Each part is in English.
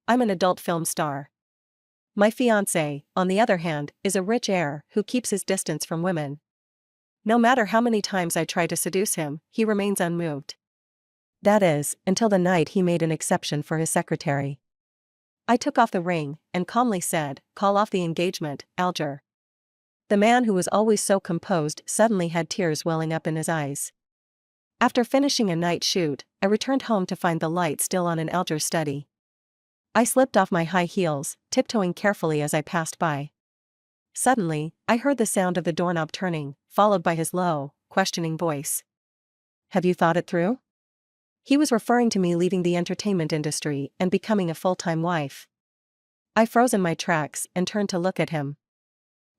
I'm an adult film star. My fiancé, on the other hand, is a rich heir who keeps his distance from women. No matter how many times I try to seduce him, he remains unmoved. That is, until the night he made an exception for his secretary. I took off the ring and calmly said, "Call off the engagement, Alger." The man who was always so composed suddenly had tears welling up in his eyes. After finishing a night shoot, I returned home to find the light still on in Alger's study. I slipped off my high heels, tiptoeing carefully as I passed by. Suddenly, I heard the sound of the doorknob turning, followed by his low, questioning voice. "Have you thought it through?" He was referring to me leaving the entertainment industry and becoming a full-time wife. I froze in my tracks and turned to look at him.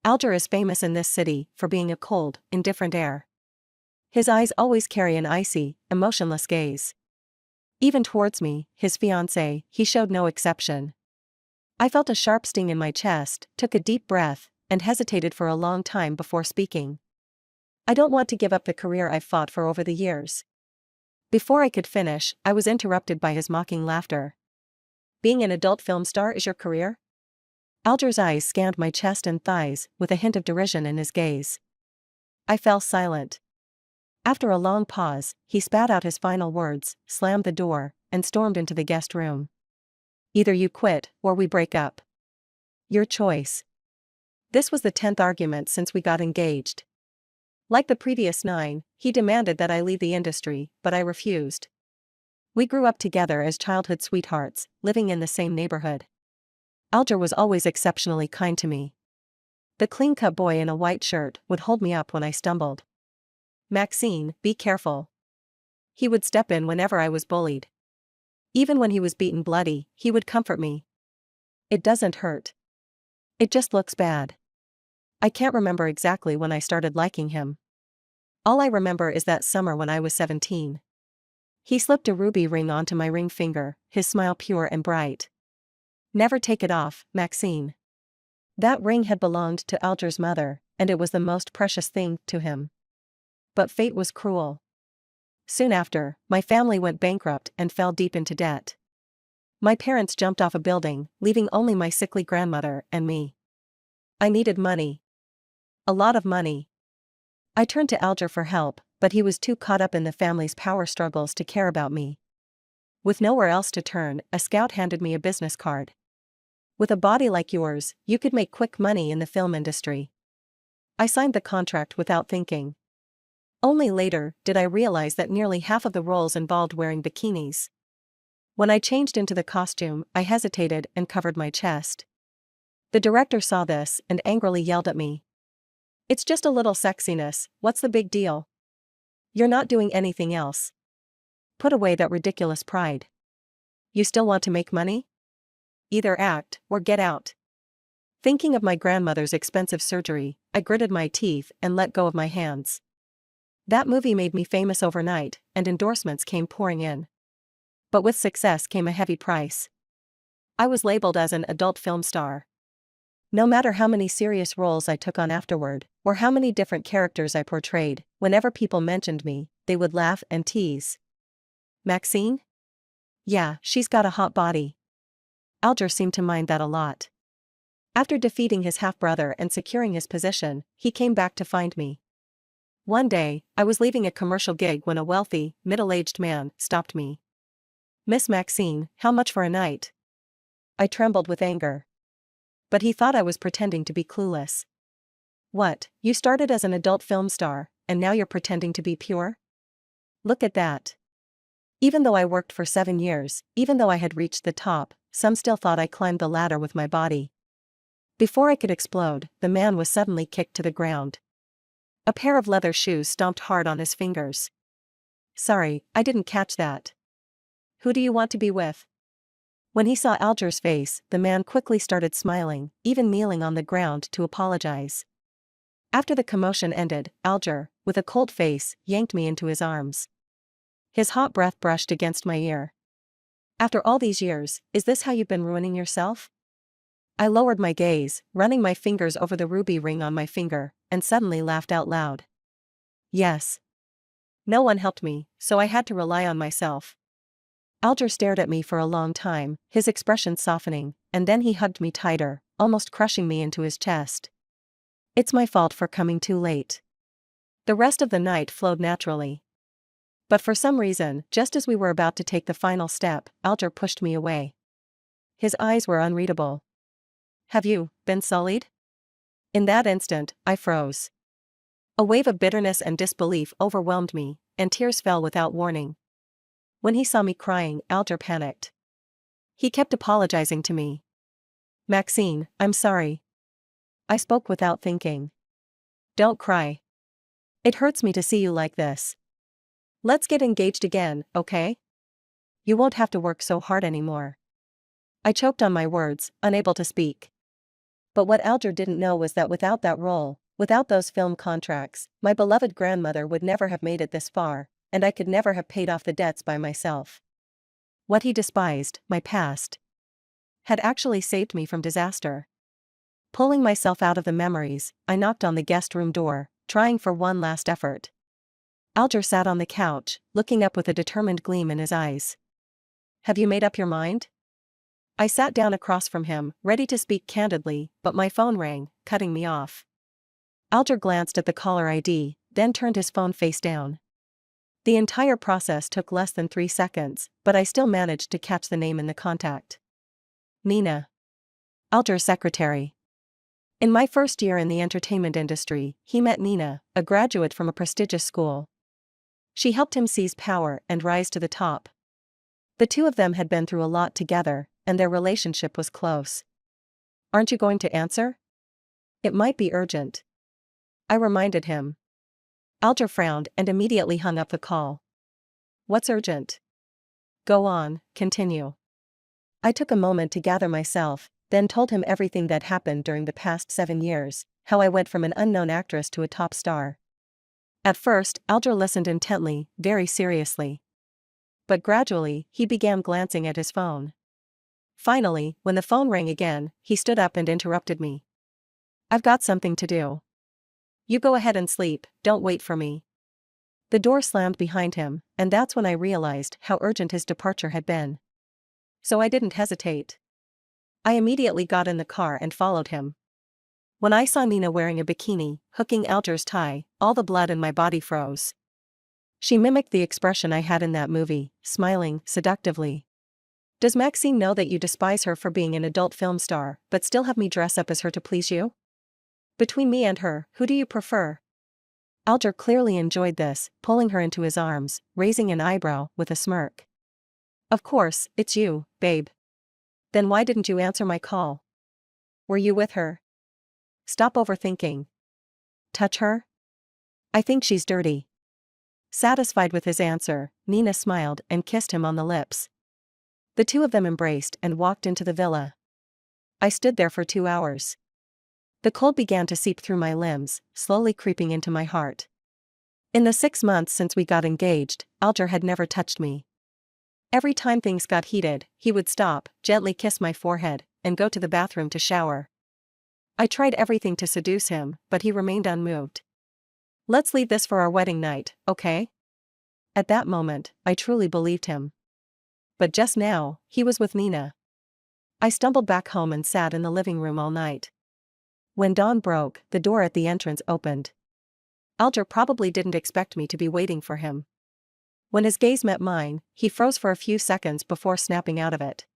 Alger is famous in this city for being a cold, indifferent heir. His eyes always carry an icy, emotionless gaze. Even towards me, his fiancée, he showed no exception. I felt a sharp sting in my chest, took a deep breath, and hesitated for a long time before speaking. "I don't want to give up the career I've fought for over the years." Before I could finish, I was interrupted by his mocking laughter. "Being an adult film star is your career?" Alger's eyes scanned my chest and thighs, with a hint of derision in his gaze. I fell silent. After a long pause, he spat out his final words, slammed the door, and stormed into the guest room. "Either you quit, or we break up. Your choice." This was the 10th argument since we got engaged. Like the previous 9, he demanded that I leave the industry, but I refused. We grew up together as childhood sweethearts, living in the same neighborhood. Alger was always exceptionally kind to me. The clean-cut boy in a white shirt would hold me up when I stumbled. "Maxine, be careful." He would step in whenever I was bullied. Even when he was beaten bloody, he would comfort me. "It doesn't hurt. It just looks bad." I can't remember exactly when I started liking him. All I remember is that summer when I was 17. He slipped a ruby ring onto my ring finger, his smile pure and bright. "Never take it off, Maxine." That ring had belonged to Alger's mother, and it was the most precious thing to him. But fate was cruel. Soon after, my family went bankrupt and fell deep into debt. My parents jumped off a building, leaving only my sickly grandmother and me. I needed money. A lot of money. I turned to Alger for help, but he was too caught up in the family's power struggles to care about me. With nowhere else to turn, a scout handed me a business card. "With a body like yours, you could make quick money in the film industry." I signed the contract without thinking. Only later did I realize that nearly half of the roles involved wearing bikinis. When I changed into the costume, I hesitated and covered my chest. The director saw this and angrily yelled at me. "It's just a little sexiness, what's the big deal? You're not doing anything else. Put away that ridiculous pride. You still want to make money? Either act, or get out." Thinking of my grandmother's expensive surgery, I gritted my teeth and let go of my hands. That movie made me famous overnight, and endorsements came pouring in. But with success came a heavy price. I was labeled as an adult film star. No matter how many serious roles I took on afterward, or how many different characters I portrayed, whenever people mentioned me, they would laugh and tease. "Maxine? Yeah, she's got a hot body." Alger seemed to mind that a lot. After defeating his half-brother and securing his position, he came back to find me. One day, I was leaving a commercial gig when a wealthy, middle-aged man stopped me. "Miss Maxine, how much for a night?" I trembled with anger. But he thought I was pretending to be clueless. "What, you started as an adult film star, and now you're pretending to be pure? Look at that." Even though I worked for 7 years, even though I had reached the top, some still thought I climbed the ladder with my body. Before I could explode, the man was suddenly kicked to the ground. A pair of leather shoes stomped hard on his fingers. "Sorry, I didn't catch that. Who do you want to be with?" When he saw Alger's face, the man quickly started smiling, even kneeling on the ground to apologize. After the commotion ended, Alger, with a cold face, yanked me into his arms. His hot breath brushed against my ear. "After all these years, is this how you've been ruining yourself?" I lowered my gaze, running my fingers over the ruby ring on my finger, and suddenly laughed out loud. Yes. No one helped me, so I had to rely on myself. Alger stared at me for a long time, his expression softening, and then he hugged me tighter, almost crushing me into his chest. It's my fault for coming too late. The rest of the night flowed naturally. But for some reason, just as we were about to take the final step, Alger pushed me away. His eyes were unreadable. Have you been sullied? In that instant, I froze. A wave of bitterness and disbelief overwhelmed me, and tears fell without warning. When he saw me crying, Alger panicked. He kept apologizing to me. Maxine, I'm sorry. I spoke without thinking. Don't cry. It hurts me to see you like this. Let's get engaged again, okay? You won't have to work so hard anymore. I choked on my words, unable to speak. But what Alger didn't know was that without that role, without those film contracts, my beloved grandmother would never have made it this far, and I could never have paid off the debts by myself. What he despised, my past, had actually saved me from disaster. Pulling myself out of the memories, I knocked on the guest room door, trying for one last effort. Alger sat on the couch, looking up with a determined gleam in his eyes. Have you made up your mind? I sat down across from him, ready to speak candidly, but my phone rang, cutting me off. Alger glanced at the caller ID, then turned his phone face down. The entire process took less than 3 seconds, but I still managed to catch the name in the contact. Nina. Alger's secretary. In my first year in the entertainment industry, he met Nina, a graduate from a prestigious school. She helped him seize power and rise to the top. The two of them had been through a lot together, and their relationship was close. Aren't you going to answer? It might be urgent. I reminded him. Alger frowned and immediately hung up the call. What's urgent? Go on, continue. I took a moment to gather myself, then told him everything that happened during the past 7 years, how I went from an unknown actress to a top star. At first, Alger listened intently, very seriously. But gradually, he began glancing at his phone. Finally, when the phone rang again, he stood up and interrupted me. I've got something to do. You go ahead and sleep, don't wait for me. The door slammed behind him, and that's when I realized how urgent his departure had been. So I didn't hesitate. I immediately got in the car and followed him. When I saw Nina wearing a bikini, hooking Alger's tie, all the blood in my body froze. She mimicked the expression I had in that movie, smiling seductively. Does Maxine know that you despise her for being an adult film star, but still have me dress up as her to please you? Between me and her, who do you prefer? Alger clearly enjoyed this, pulling her into his arms, raising an eyebrow, with a smirk. Of course, it's you, babe. Then why didn't you answer my call? Were you with her? Stop overthinking. Touch her? I think she's dirty. Satisfied with his answer, Nina smiled and kissed him on the lips. The two of them embraced and walked into the villa. I stood there for 2 hours. The cold began to seep through my limbs, slowly creeping into my heart. In the 6 months since we got engaged, Alger had never touched me. Every time things got heated, he would stop, gently kiss my forehead, and go to the bathroom to shower. I tried everything to seduce him, but he remained unmoved. Let's leave this for our wedding night, okay? At that moment, I truly believed him. But just now, he was with Nina. I stumbled back home and sat in the living room all night. When dawn broke, the door at the entrance opened. Alger probably didn't expect me to be waiting for him. When his gaze met mine, he froze for a few seconds before snapping out of it.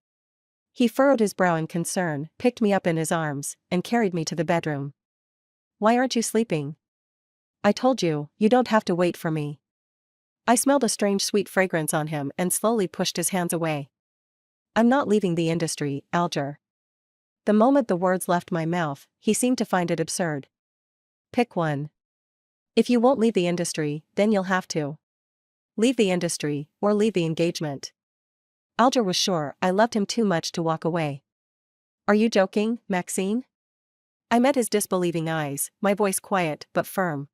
He furrowed his brow in concern, picked me up in his arms, and carried me to the bedroom. Why aren't you sleeping? I told you, you don't have to wait for me. I smelled a strange sweet fragrance on him and slowly pushed his hands away. I'm not leaving the industry, Alger. The moment the words left my mouth, he seemed to find it absurd. Pick one. If you won't leave the industry, then you'll have to. Leave the industry, or leave the engagement. Alger was sure I loved him too much to walk away. Are you joking, Maxine? I met his disbelieving eyes, my voice quiet but firm.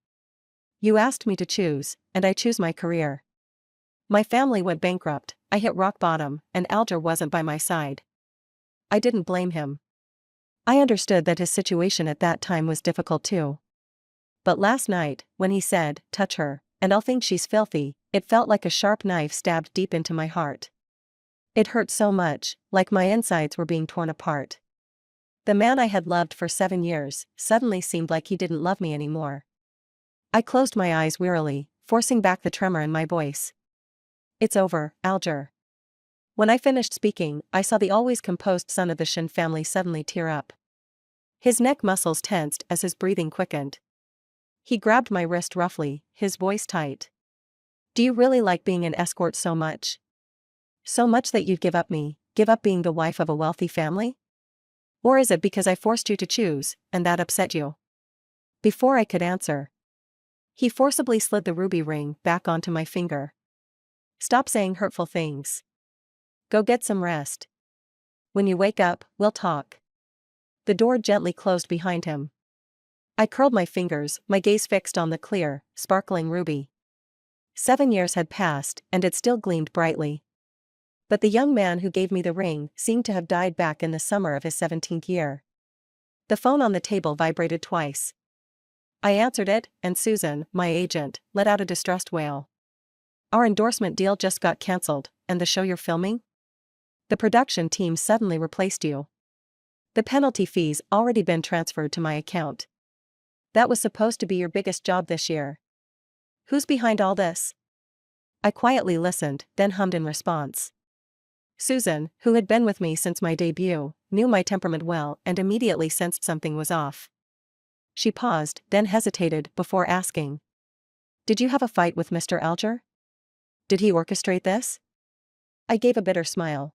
You asked me to choose, and I choose my career. My family went bankrupt, I hit rock bottom, and Alger wasn't by my side. I didn't blame him. I understood that his situation at that time was difficult too. But last night, when he said, touch her, and I'll think she's filthy, it felt like a sharp knife stabbed deep into my heart. It hurt so much, like my insides were being torn apart. The man I had loved for 7 years suddenly seemed like he didn't love me anymore. I closed my eyes wearily, forcing back the tremor in my voice. It's over, Alger. When I finished speaking, I saw the always composed son of the Shin family suddenly tear up. His neck muscles tensed as his breathing quickened. He grabbed my wrist roughly, his voice tight. Do you really like being an escort so much? So much that you'd give up being the wife of a wealthy family? Or is it because I forced you to choose, and that upset you? Before I could answer, he forcibly slid the ruby ring back onto my finger. Stop saying hurtful things. Go get some rest. When you wake up, we'll talk. The door gently closed behind him. I curled my fingers, my gaze fixed on the clear, sparkling ruby. 7 years had passed, and it still gleamed brightly. But the young man who gave me the ring seemed to have died back in the summer of his 17th year. The phone on the table vibrated twice. I answered it, and Susan, my agent, let out a distressed wail. Our endorsement deal just got cancelled, and the show you're filming? The production team suddenly replaced you. The penalty fees already been transferred to my account. That was supposed to be your biggest job this year. Who's behind all this? I quietly listened, then hummed in response. Susan, who had been with me since my debut, knew my temperament well and immediately sensed something was off. She paused, then hesitated before asking. Did you have a fight with Mr. Alger? Did he orchestrate this? I gave a bitter smile.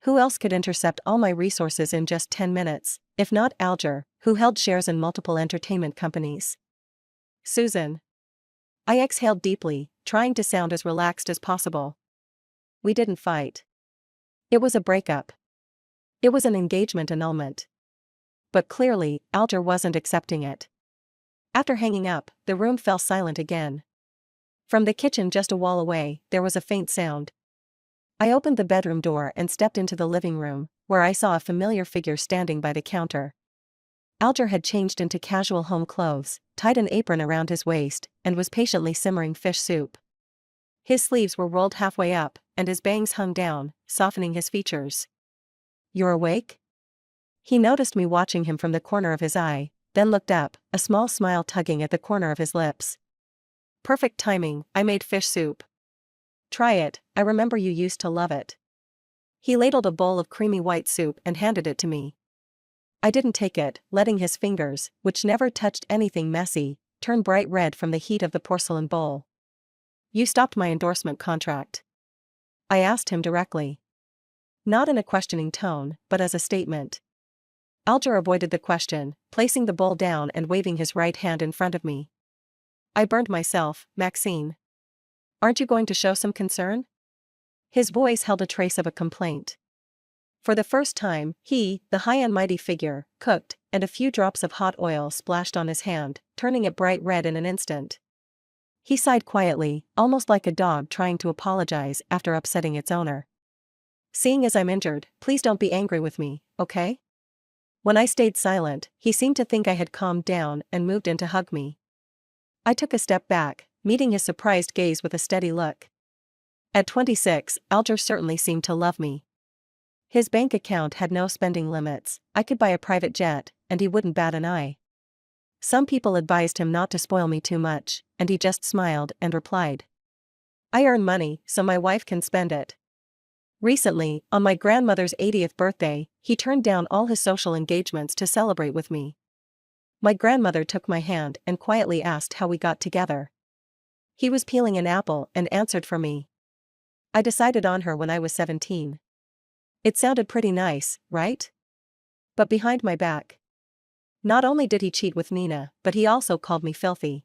Who else could intercept all my resources in just 10 minutes, if not Alger, who held shares in multiple entertainment companies? Susan. I exhaled deeply, trying to sound as relaxed as possible. We didn't fight. It was a breakup. It was an engagement annulment. But clearly, Alger wasn't accepting it. After hanging up, the room fell silent again. From the kitchen just a wall away, there was a faint sound. I opened the bedroom door and stepped into the living room, where I saw a familiar figure standing by the counter. Alger had changed into casual home clothes, tied an apron around his waist, and was patiently simmering fish soup. His sleeves were rolled halfway up, and his bangs hung down, softening his features. You're awake? He noticed me watching him from the corner of his eye, then looked up, a small smile tugging at the corner of his lips. Perfect timing, I made fish soup. Try it, I remember you used to love it. He ladled a bowl of creamy white soup and handed it to me. I didn't take it, letting his fingers, which never touched anything messy, turn bright red from the heat of the porcelain bowl. You stopped my endorsement contract. I asked him directly. Not in a questioning tone, but as a statement. Alger avoided the question, placing the bowl down and waving his right hand in front of me. I burned myself, Maxine. Aren't you going to show some concern? His voice held a trace of a complaint. For the first time, he, the high and mighty figure, cooked, and a few drops of hot oil splashed on his hand, turning it bright red in an instant. He sighed quietly, almost like a dog trying to apologize after upsetting its owner. Seeing as I'm injured, please don't be angry with me, okay? When I stayed silent, he seemed to think I had calmed down and moved in to hug me. I took a step back, meeting his surprised gaze with a steady look. At 26, Alger certainly seemed to love me. His bank account had no spending limits, I could buy a private jet, and he wouldn't bat an eye. Some people advised him not to spoil me too much, and he just smiled and replied. I earn money, so my wife can spend it. Recently, on my grandmother's 80th birthday, he turned down all his social engagements to celebrate with me. My grandmother took my hand and quietly asked how we got together. He was peeling an apple and answered for me. I decided on her when I was 17. It sounded pretty nice, right? But behind my back. Not only did he cheat with Nina, but he also called me filthy.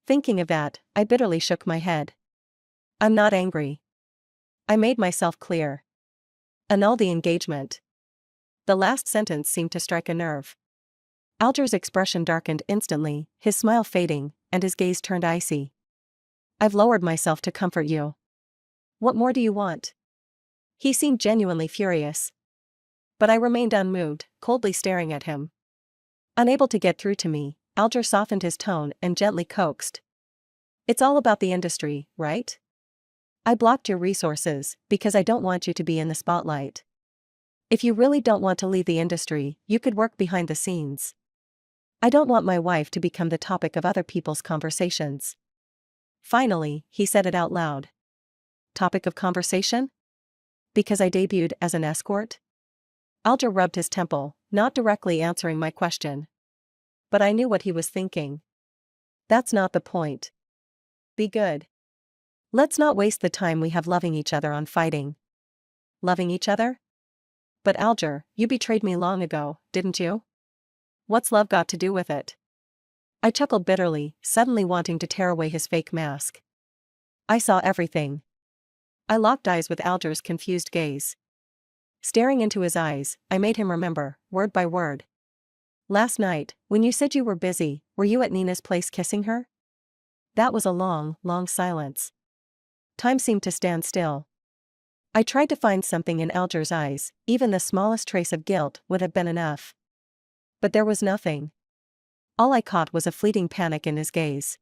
Thinking of that, I bitterly shook my head. I'm not angry. I made myself clear. Annul the engagement. The last sentence seemed to strike a nerve. Alger's expression darkened instantly, his smile fading, and his gaze turned icy. I've lowered myself to comfort you. What more do you want? He seemed genuinely furious. But I remained unmoved, coldly staring at him. Unable to get through to me, Alger softened his tone and gently coaxed. It's all about the industry, right? I blocked your resources because I don't want you to be in the spotlight. If you really don't want to leave the industry, you could work behind the scenes. I don't want my wife to become the topic of other people's conversations. Finally, he said it out loud. Topic of conversation? Because I debuted as an escort? Alger rubbed his temple, not directly answering my question. But I knew what he was thinking. That's not the point. Be good. Let's not waste the time we have loving each other on fighting. Loving each other? But Alger, you betrayed me long ago, didn't you? What's love got to do with it? I chuckled bitterly, suddenly wanting to tear away his fake mask. I saw everything. I locked eyes with Alger's confused gaze. Staring into his eyes, I made him remember, word by word. Last night, when you said you were busy, were you at Nina's place kissing her? That was a long, long silence. Time seemed to stand still. I tried to find something in Alger's eyes, even the smallest trace of guilt would have been enough. But there was nothing. All I caught was a fleeting panic in his gaze.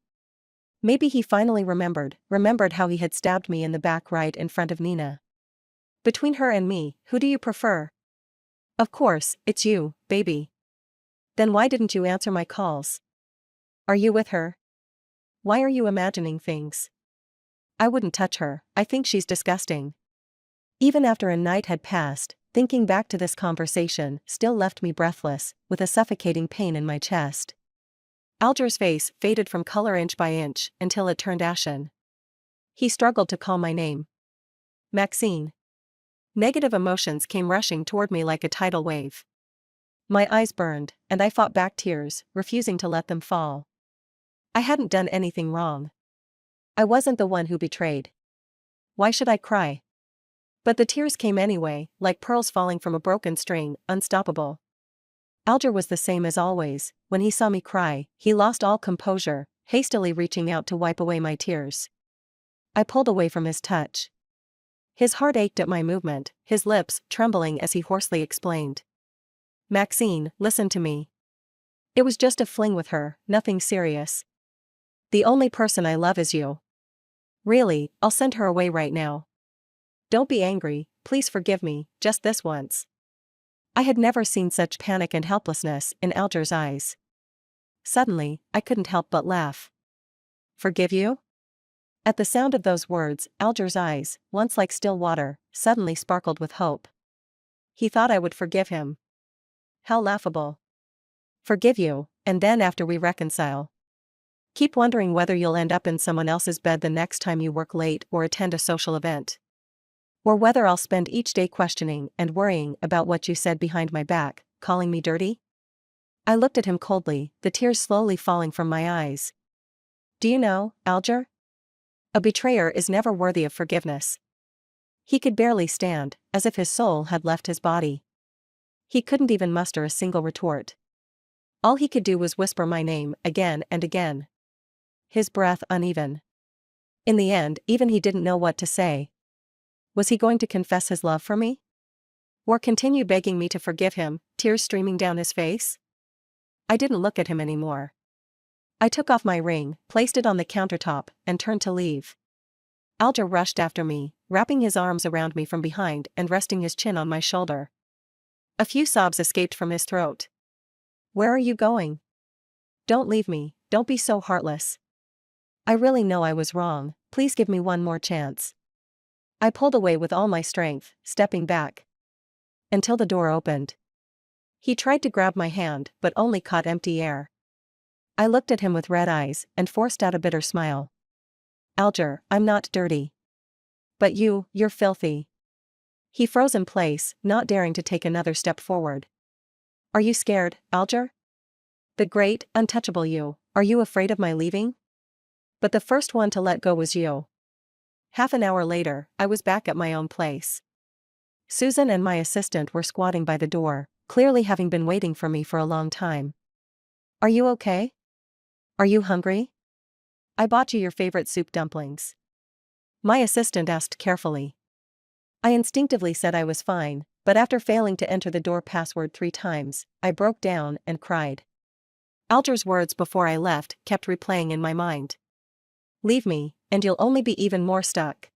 Maybe he finally remembered how he had stabbed me in the back right in front of Nina. Between her and me, who do you prefer? Of course, it's you, baby. Then why didn't you answer my calls? Are you with her? Why are you imagining things? I wouldn't touch her, I think she's disgusting. Even after a night had passed, thinking back to this conversation still left me breathless, with a suffocating pain in my chest. Alger's face faded from color inch by inch until it turned ashen. He struggled to call my name. Maxine. Negative emotions came rushing toward me like a tidal wave. My eyes burned, and I fought back tears, refusing to let them fall. I hadn't done anything wrong. I wasn't the one who betrayed. Why should I cry? But the tears came anyway, like pearls falling from a broken string, unstoppable. Alger was the same as always. When he saw me cry, he lost all composure, hastily reaching out to wipe away my tears. I pulled away from his touch. His heart ached at my movement, his lips trembling as he hoarsely explained. Maxine, listen to me. It was just a fling with her, nothing serious. The only person I love is you. Really, I'll send her away right now. Don't be angry, please forgive me, just this once. I had never seen such panic and helplessness in Alger's eyes. Suddenly, I couldn't help but laugh. Forgive you? At the sound of those words, Alger's eyes, once like still water, suddenly sparkled with hope. He thought I would forgive him. How laughable. Forgive you, and then after we reconcile. Keep wondering whether you'll end up in someone else's bed the next time you work late or attend a social event. Or whether I'll spend each day questioning and worrying about what you said behind my back, calling me dirty? I looked at him coldly, the tears slowly falling from my eyes. Do you know, Alger? A betrayer is never worthy of forgiveness. He could barely stand, as if his soul had left his body. He couldn't even muster a single retort. All he could do was whisper my name again and again. His breath uneven. In the end, even he didn't know what to say. Was he going to confess his love for me? Or continue begging me to forgive him, tears streaming down his face? I didn't look at him anymore. I took off my ring, placed it on the countertop, and turned to leave. Alger rushed after me, wrapping his arms around me from behind and resting his chin on my shoulder. A few sobs escaped from his throat. Where are you going? Don't leave me, don't be so heartless. I really know I was wrong, please give me one more chance. I pulled away with all my strength, stepping back. Until the door opened. He tried to grab my hand, but only caught empty air. I looked at him with red eyes and forced out a bitter smile. Alger, I'm not dirty. But you're filthy. He froze in place, not daring to take another step forward. Are you scared, Alger? The great, untouchable you, are you afraid of my leaving? But the first one to let go was you. Half an hour later, I was back at my own place. Susan and my assistant were squatting by the door, clearly having been waiting for me for a long time. Are you okay? Are you hungry? I bought you your favorite soup dumplings. My assistant asked carefully. I instinctively said I was fine, but after failing to enter the door password 3 times, I broke down and cried. Alger's words before I left kept replaying in my mind. Leave me, and you'll only be even more stuck.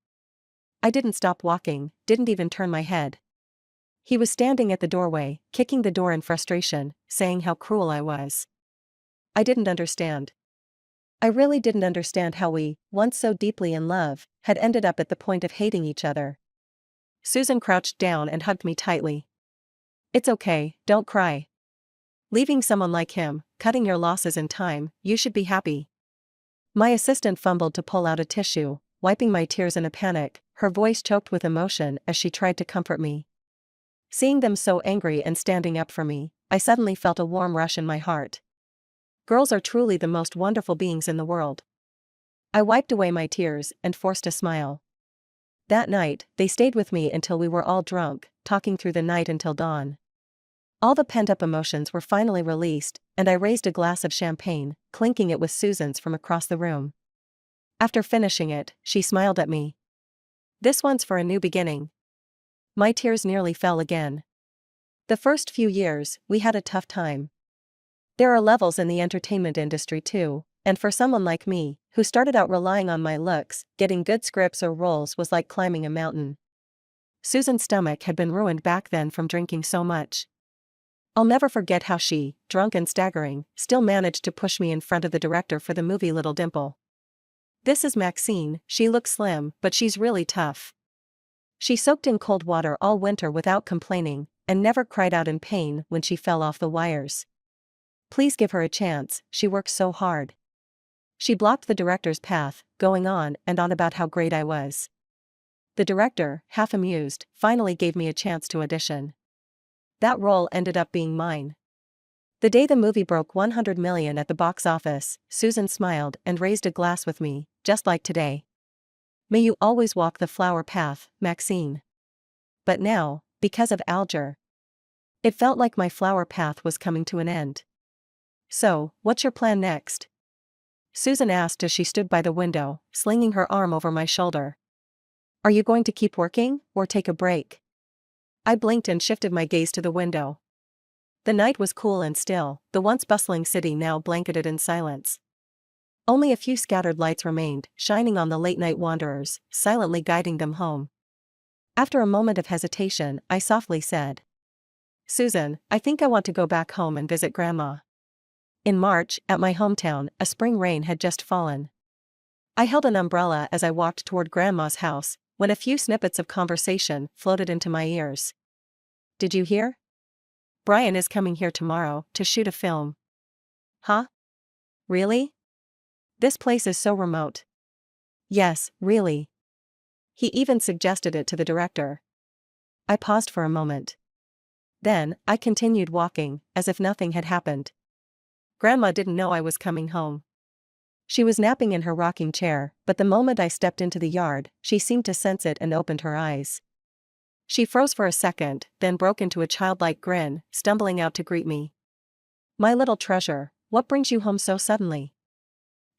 I didn't stop walking, didn't even turn my head. He was standing at the doorway, kicking the door in frustration, saying how cruel I was. I didn't understand. I really didn't understand how we, once so deeply in love, had ended up at the point of hating each other. Susan crouched down and hugged me tightly. It's okay, don't cry. Leaving someone like him, cutting your losses in time, you should be happy. My assistant fumbled to pull out a tissue, wiping my tears in a panic, her voice choked with emotion as she tried to comfort me. Seeing them so angry and standing up for me, I suddenly felt a warm rush in my heart. Girls are truly the most wonderful beings in the world. I wiped away my tears and forced a smile. That night, they stayed with me until we were all drunk, talking through the night until dawn. All the pent-up emotions were finally released, and I raised a glass of champagne, clinking it with Susan's from across the room. After finishing it, she smiled at me. This one's for a new beginning. My tears nearly fell again. The first few years, we had a tough time. There are levels in the entertainment industry too, and for someone like me, who started out relying on my looks, getting good scripts or roles was like climbing a mountain. Susan's stomach had been ruined back then from drinking so much. I'll never forget how she, drunk and staggering, still managed to push me in front of the director for the movie Little Dimple. This is Maxine, she looks slim, but she's really tough. She soaked in cold water all winter without complaining, and never cried out in pain when she fell off the wires. Please give her a chance, she works so hard. She blocked the director's path, going on and on about how great I was. The director, half amused, finally gave me a chance to audition. That role ended up being mine. The day the movie broke 100 million at the box office, Susan smiled and raised a glass with me, just like today. May you always walk the flower path, Maxine. But now, because of Alger, it felt like my flower path was coming to an end. So, what's your plan next? Susan asked as she stood by the window, slinging her arm over my shoulder. Are you going to keep working, or take a break? I blinked and shifted my gaze to the window. The night was cool and still, the once bustling city now blanketed in silence. Only a few scattered lights remained, shining on the late-night wanderers, silently guiding them home. After a moment of hesitation, I softly said, Susan, I think I want to go back home and visit Grandma. In March, at my hometown, a spring rain had just fallen. I held an umbrella as I walked toward Grandma's house, when a few snippets of conversation floated into my ears. Did you hear? Brian is coming here tomorrow to shoot a film. Huh? Really? This place is so remote. Yes, really. He even suggested it to the director. I paused for a moment. Then, I continued walking, as if nothing had happened. Grandma didn't know I was coming home. She was napping in her rocking chair, but the moment I stepped into the yard, she seemed to sense it and opened her eyes. She froze for a second, then broke into a childlike grin, stumbling out to greet me. My little treasure, what brings you home so suddenly?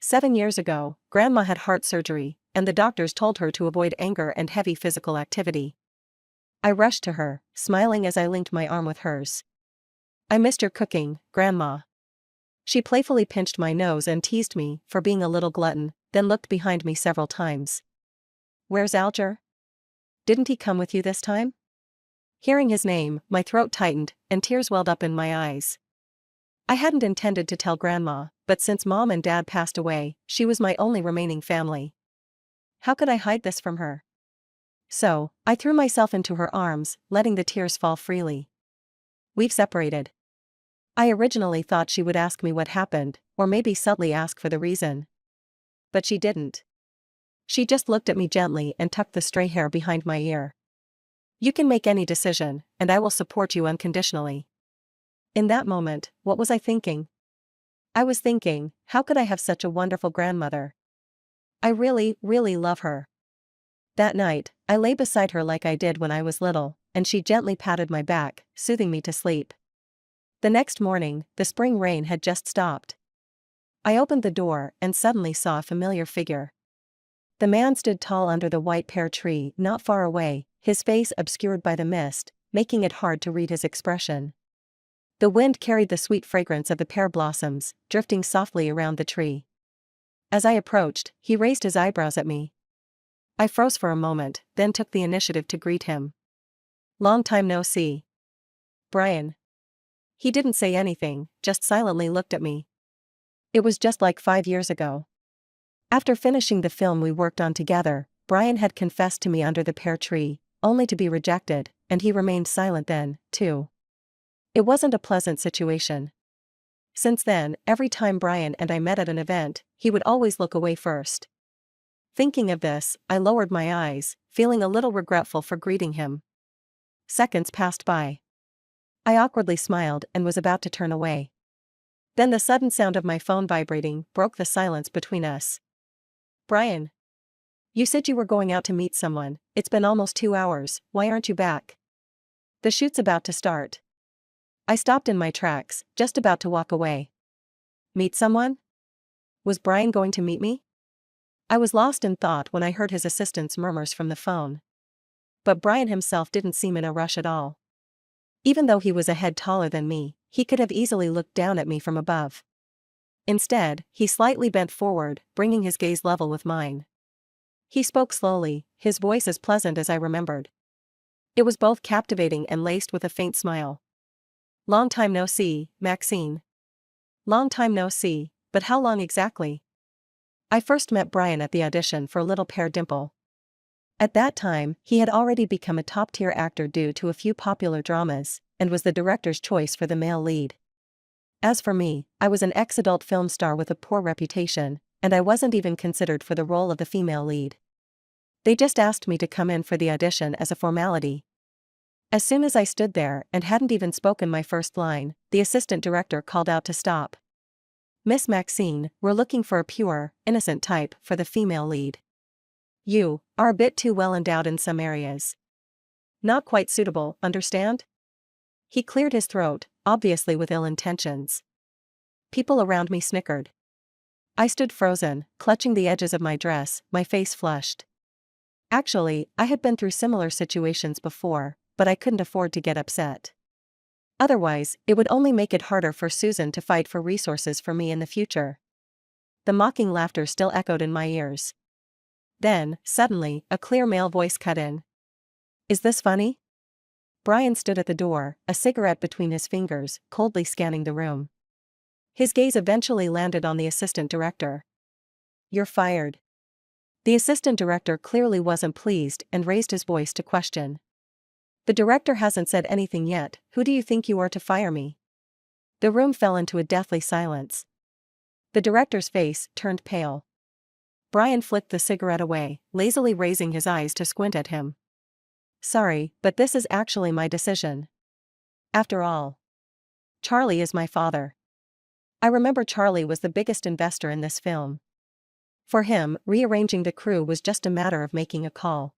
7 years ago, Grandma had heart surgery, and the doctors told her to avoid anger and heavy physical activity. I rushed to her, smiling as I linked my arm with hers. I missed your cooking, Grandma. She playfully pinched my nose and teased me for being a little glutton, then looked behind me several times. Where's Alger? Didn't he come with you this time? Hearing his name, my throat tightened, and tears welled up in my eyes. I hadn't intended to tell Grandma, but since Mom and Dad passed away, she was my only remaining family. How could I hide this from her? So, I threw myself into her arms, letting the tears fall freely. We've separated. I originally thought she would ask me what happened, or maybe subtly ask for the reason. But she didn't. She just looked at me gently and tucked the stray hair behind my ear. You can make any decision, and I will support you unconditionally. In that moment, what was I thinking? I was thinking, how could I have such a wonderful grandmother? I really, really love her. That night, I lay beside her like I did when I was little, and she gently patted my back, soothing me to sleep. The next morning, the spring rain had just stopped. I opened the door and suddenly saw a familiar figure. The man stood tall under the white pear tree not far away, his face obscured by the mist, making it hard to read his expression. The wind carried the sweet fragrance of the pear blossoms, drifting softly around the tree. As I approached, he raised his eyebrows at me. I froze for a moment, then took the initiative to greet him. Long time no see. Brian. He didn't say anything, just silently looked at me. It was just like 5 years ago. After finishing the film we worked on together, Brian had confessed to me under the pear tree, only to be rejected, and he remained silent then, too. It wasn't a pleasant situation. Since then, every time Brian and I met at an event, he would always look away first. Thinking of this, I lowered my eyes, feeling a little regretful for greeting him. Seconds passed by. I awkwardly smiled and was about to turn away. Then the sudden sound of my phone vibrating broke the silence between us. Brian. You said you were going out to meet someone. It's been almost 2 hours, why aren't you back? The shoot's about to start. I stopped in my tracks, just about to walk away. Meet someone? Was Brian going to meet me? I was lost in thought when I heard his assistant's murmurs from the phone. But Brian himself didn't seem in a rush at all. Even though he was a head taller than me, he could have easily looked down at me from above. Instead, he slightly bent forward, bringing his gaze level with mine. He spoke slowly, his voice as pleasant as I remembered. It was both captivating and laced with a faint smile. Long time no see, Maxine. Long time no see, but how long exactly? I first met Brian at the audition for Little Pear Dimple. At that time, he had already become a top-tier actor due to a few popular dramas, and was the director's choice for the male lead. As for me, I was an ex-adult film star with a poor reputation, and I wasn't even considered for the role of the female lead. They just asked me to come in for the audition as a formality. As soon as I stood there and hadn't even spoken my first line, the assistant director called out to stop. Miss Maxine, we're looking for a pure, innocent type for the female lead. You are a bit too well endowed in some areas. Not quite suitable, understand? He cleared his throat, obviously with ill intentions. People around me snickered. I stood frozen, clutching the edges of my dress, my face flushed. Actually, I had been through similar situations before, but I couldn't afford to get upset. Otherwise, it would only make it harder for Susan to fight for resources for me in the future. The mocking laughter still echoed in my ears. Then, suddenly, a clear male voice cut in. Is this funny? Brian stood at the door, a cigarette between his fingers, coldly scanning the room. His gaze eventually landed on the assistant director. You're fired. The assistant director clearly wasn't pleased and raised his voice to question. The director hasn't said anything yet, who do you think you are to fire me? The room fell into a deathly silence. The director's face turned pale. Brian flicked the cigarette away, lazily raising his eyes to squint at him. Sorry, but this is actually my decision. After all, Charlie is my father. I remember Charlie was the biggest investor in this film. For him, rearranging the crew was just a matter of making a call.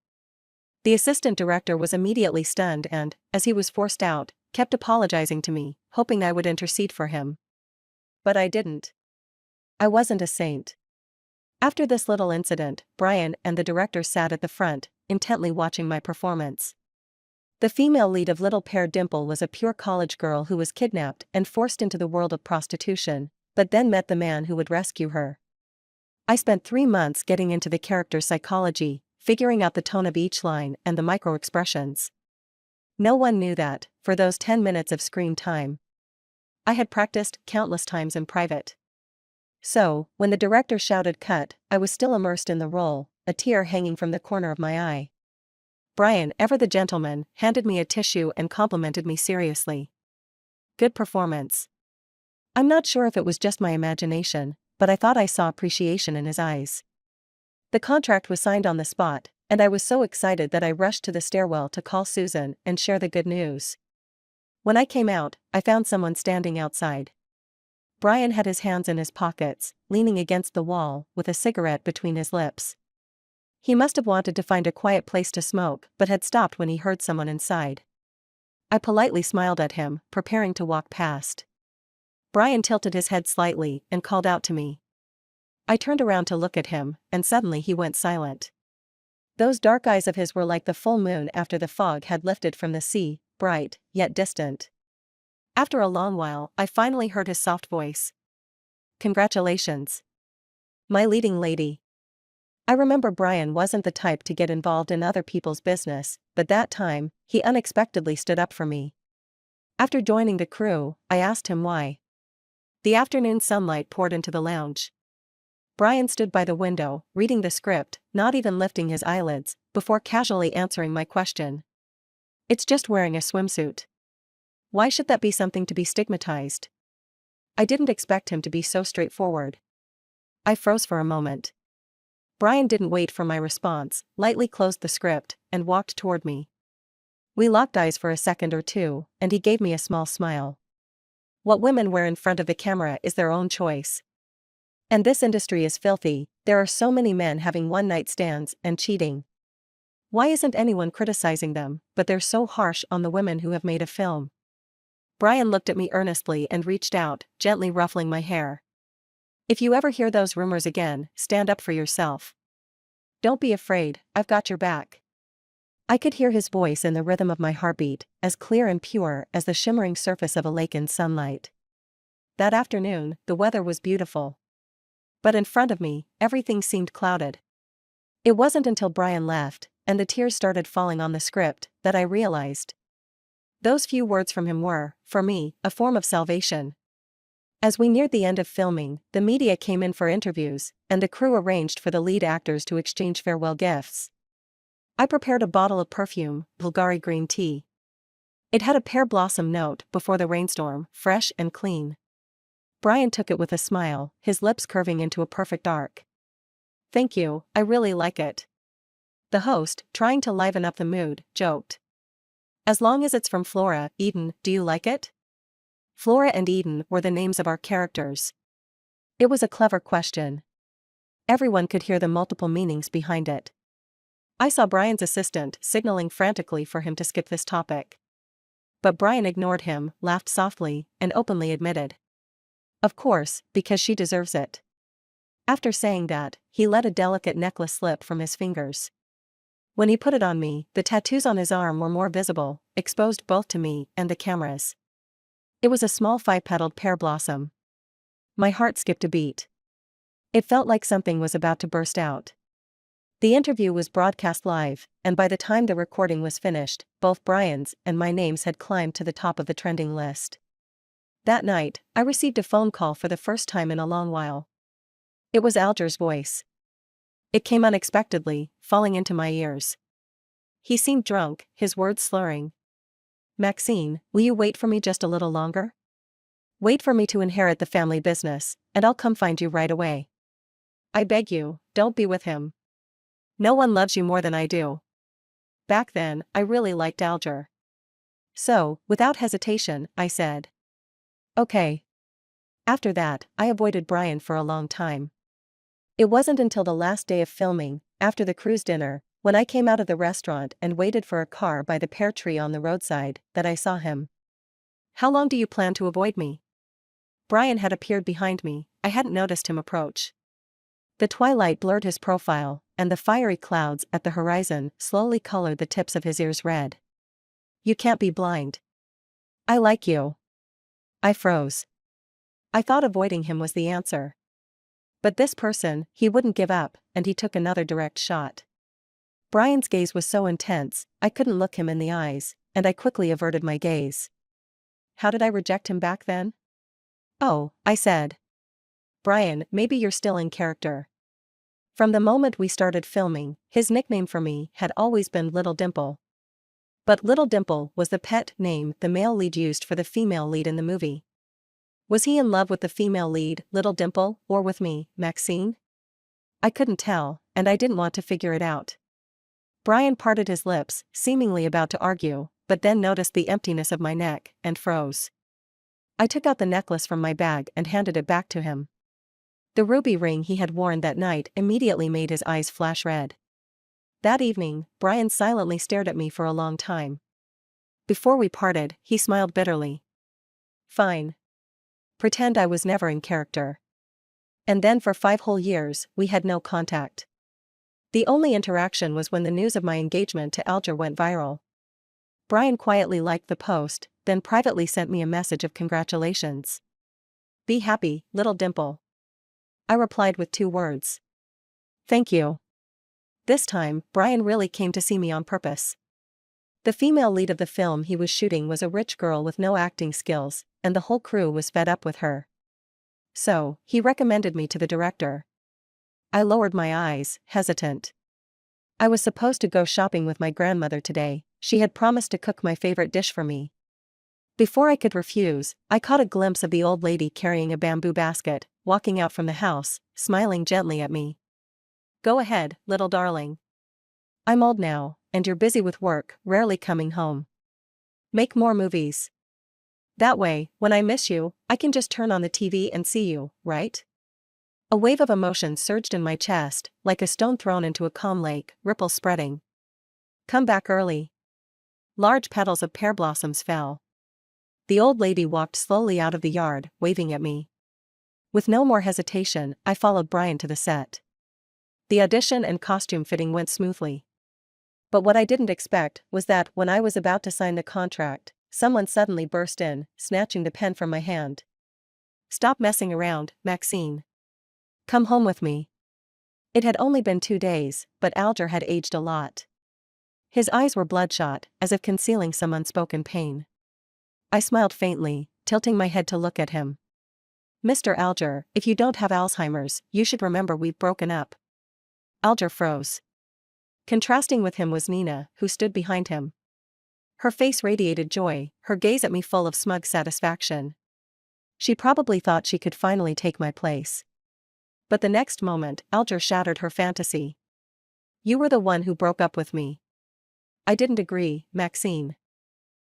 The assistant director was immediately stunned and, as he was forced out, kept apologizing to me, hoping I would intercede for him. But I didn't. I wasn't a saint. After this little incident, Brian and the director sat at the front, intently watching my performance. The female lead of Little Pear Dimple was a pure college girl who was kidnapped and forced into the world of prostitution, but then met the man who would rescue her. I spent 3 months getting into the character's psychology, figuring out the tone of each line and the micro-expressions. No one knew that, for those 10 minutes of screen time, I had practiced countless times in private. So, when the director shouted cut, I was still immersed in the role, a tear hanging from the corner of my eye. Brian, ever the gentleman, handed me a tissue and complimented me seriously. Good performance. I'm not sure if it was just my imagination, but I thought I saw appreciation in his eyes. The contract was signed on the spot, and I was so excited that I rushed to the stairwell to call Susan and share the good news. When I came out, I found someone standing outside. Brian had his hands in his pockets, leaning against the wall, with a cigarette between his lips. He must have wanted to find a quiet place to smoke, but had stopped when he heard someone inside. I politely smiled at him, preparing to walk past. Brian tilted his head slightly and called out to me. I turned around to look at him, and suddenly he went silent. Those dark eyes of his were like the full moon after the fog had lifted from the sea, bright, yet distant. After a long while, I finally heard his soft voice. Congratulations. My leading lady. I remember Brian wasn't the type to get involved in other people's business, but that time, he unexpectedly stood up for me. After joining the crew, I asked him why. The afternoon sunlight poured into the lounge. Brian stood by the window, reading the script, not even lifting his eyelids, before casually answering my question. It's just wearing a swimsuit. Why should that be something to be stigmatized? I didn't expect him to be so straightforward. I froze for a moment. Brian didn't wait for my response, lightly closed the script, and walked toward me. We locked eyes for a second or two, and he gave me a small smile. What women wear in front of the camera is their own choice. And this industry is filthy, there are so many men having one-night stands and cheating. Why isn't anyone criticizing them, but they're so harsh on the women who have made a film? Brian looked at me earnestly and reached out, gently ruffling my hair. If you ever hear those rumors again, stand up for yourself. Don't be afraid, I've got your back. I could hear his voice in the rhythm of my heartbeat, as clear and pure as the shimmering surface of a lake in sunlight. That afternoon, the weather was beautiful. But in front of me, everything seemed clouded. It wasn't until Brian left, and the tears started falling on the script, that I realized. Those few words from him were, for me, a form of salvation. As we neared the end of filming, the media came in for interviews, and the crew arranged for the lead actors to exchange farewell gifts. I prepared a bottle of perfume, Bulgari green tea. It had a pear blossom note before the rainstorm, fresh and clean. Brian took it with a smile, his lips curving into a perfect arc. Thank you, I really like it. The host, trying to liven up the mood, joked. As long as it's from Flora, Eden, do you like it? Flora and Eden were the names of our characters. It was a clever question. Everyone could hear the multiple meanings behind it. I saw Brian's assistant signaling frantically for him to skip this topic. But Brian ignored him, laughed softly, and openly admitted. Of course, because she deserves it. After saying that, he let a delicate necklace slip from his fingers. When he put it on me, the tattoos on his arm were more visible, exposed both to me and the cameras. It was a small 5-petaled pear blossom. My heart skipped a beat. It felt like something was about to burst out. The interview was broadcast live, and by the time the recording was finished, both Brian's and my names had climbed to the top of the trending list. That night, I received a phone call for the first time in a long while. It was Alger's voice. It came unexpectedly, falling into my ears. He seemed drunk, his words slurring. Maxine, will you wait for me just a little longer? Wait for me to inherit the family business, and I'll come find you right away. I beg you, don't be with him. No one loves you more than I do. Back then, I really liked Alger. So, without hesitation, I said. Okay. After that, I avoided Brian for a long time. It wasn't until the last day of filming, after the crew's dinner, when I came out of the restaurant and waited for a car by the pear tree on the roadside, that I saw him. How long do you plan to avoid me? Brian had appeared behind me, I hadn't noticed him approach. The twilight blurred his profile, and the fiery clouds at the horizon slowly colored the tips of his ears red. You can't be blind. I like you. I froze. I thought avoiding him was the answer. But this person, he wouldn't give up, and he took another direct shot. Brian's gaze was so intense, I couldn't look him in the eyes, and I quickly averted my gaze. How did I reject him back then? Oh, I said. Brian, maybe you're still in character. From the moment we started filming, his nickname for me had always been Little Dimple. But Little Dimple was the pet name the male lead used for the female lead in the movie. Was he in love with the female lead, Little Dimple, or with me, Maxine? I couldn't tell, and I didn't want to figure it out. Brian parted his lips, seemingly about to argue, but then noticed the emptiness of my neck, and froze. I took out the necklace from my bag and handed it back to him. The ruby ring he had worn that night immediately made his eyes flash red. That evening, Brian silently stared at me for a long time. Before we parted, he smiled bitterly. Fine. Pretend I was never in character. And then for 5 whole years, we had no contact. The only interaction was when the news of my engagement to Alger went viral. Brian quietly liked the post, then privately sent me a message of congratulations. Be happy, Little Dimple. I replied with 2 words. Thank you. This time, Brian really came to see me on purpose. The female lead of the film he was shooting was a rich girl with no acting skills, and the whole crew was fed up with her. So, he recommended me to the director. I lowered my eyes, hesitant. I was supposed to go shopping with my grandmother today. She had promised to cook my favorite dish for me. Before I could refuse, I caught a glimpse of the old lady carrying a bamboo basket, walking out from the house, smiling gently at me. Go ahead, little darling. I'm old now, and you're busy with work, rarely coming home. Make more movies. That way, when I miss you, I can just turn on the TV and see you, right? A wave of emotion surged in my chest, like a stone thrown into a calm lake, ripples spreading. Come back early. Large petals of pear blossoms fell. The old lady walked slowly out of the yard, waving at me. With no more hesitation, I followed Brian to the set. The audition and costume fitting went smoothly. But what I didn't expect was that, when I was about to sign the contract, someone suddenly burst in, snatching the pen from my hand. Stop messing around, Maxine. Come home with me. It had only been 2 days, but Alger had aged a lot. His eyes were bloodshot, as if concealing some unspoken pain. I smiled faintly, tilting my head to look at him. Mr. Alger, if you don't have Alzheimer's, you should remember we've broken up. Alger froze. Contrasting with him was Nina, who stood behind him. Her face radiated joy, her gaze at me full of smug satisfaction. She probably thought she could finally take my place. But the next moment, Alger shattered her fantasy. You were the one who broke up with me. I didn't agree, Maxine.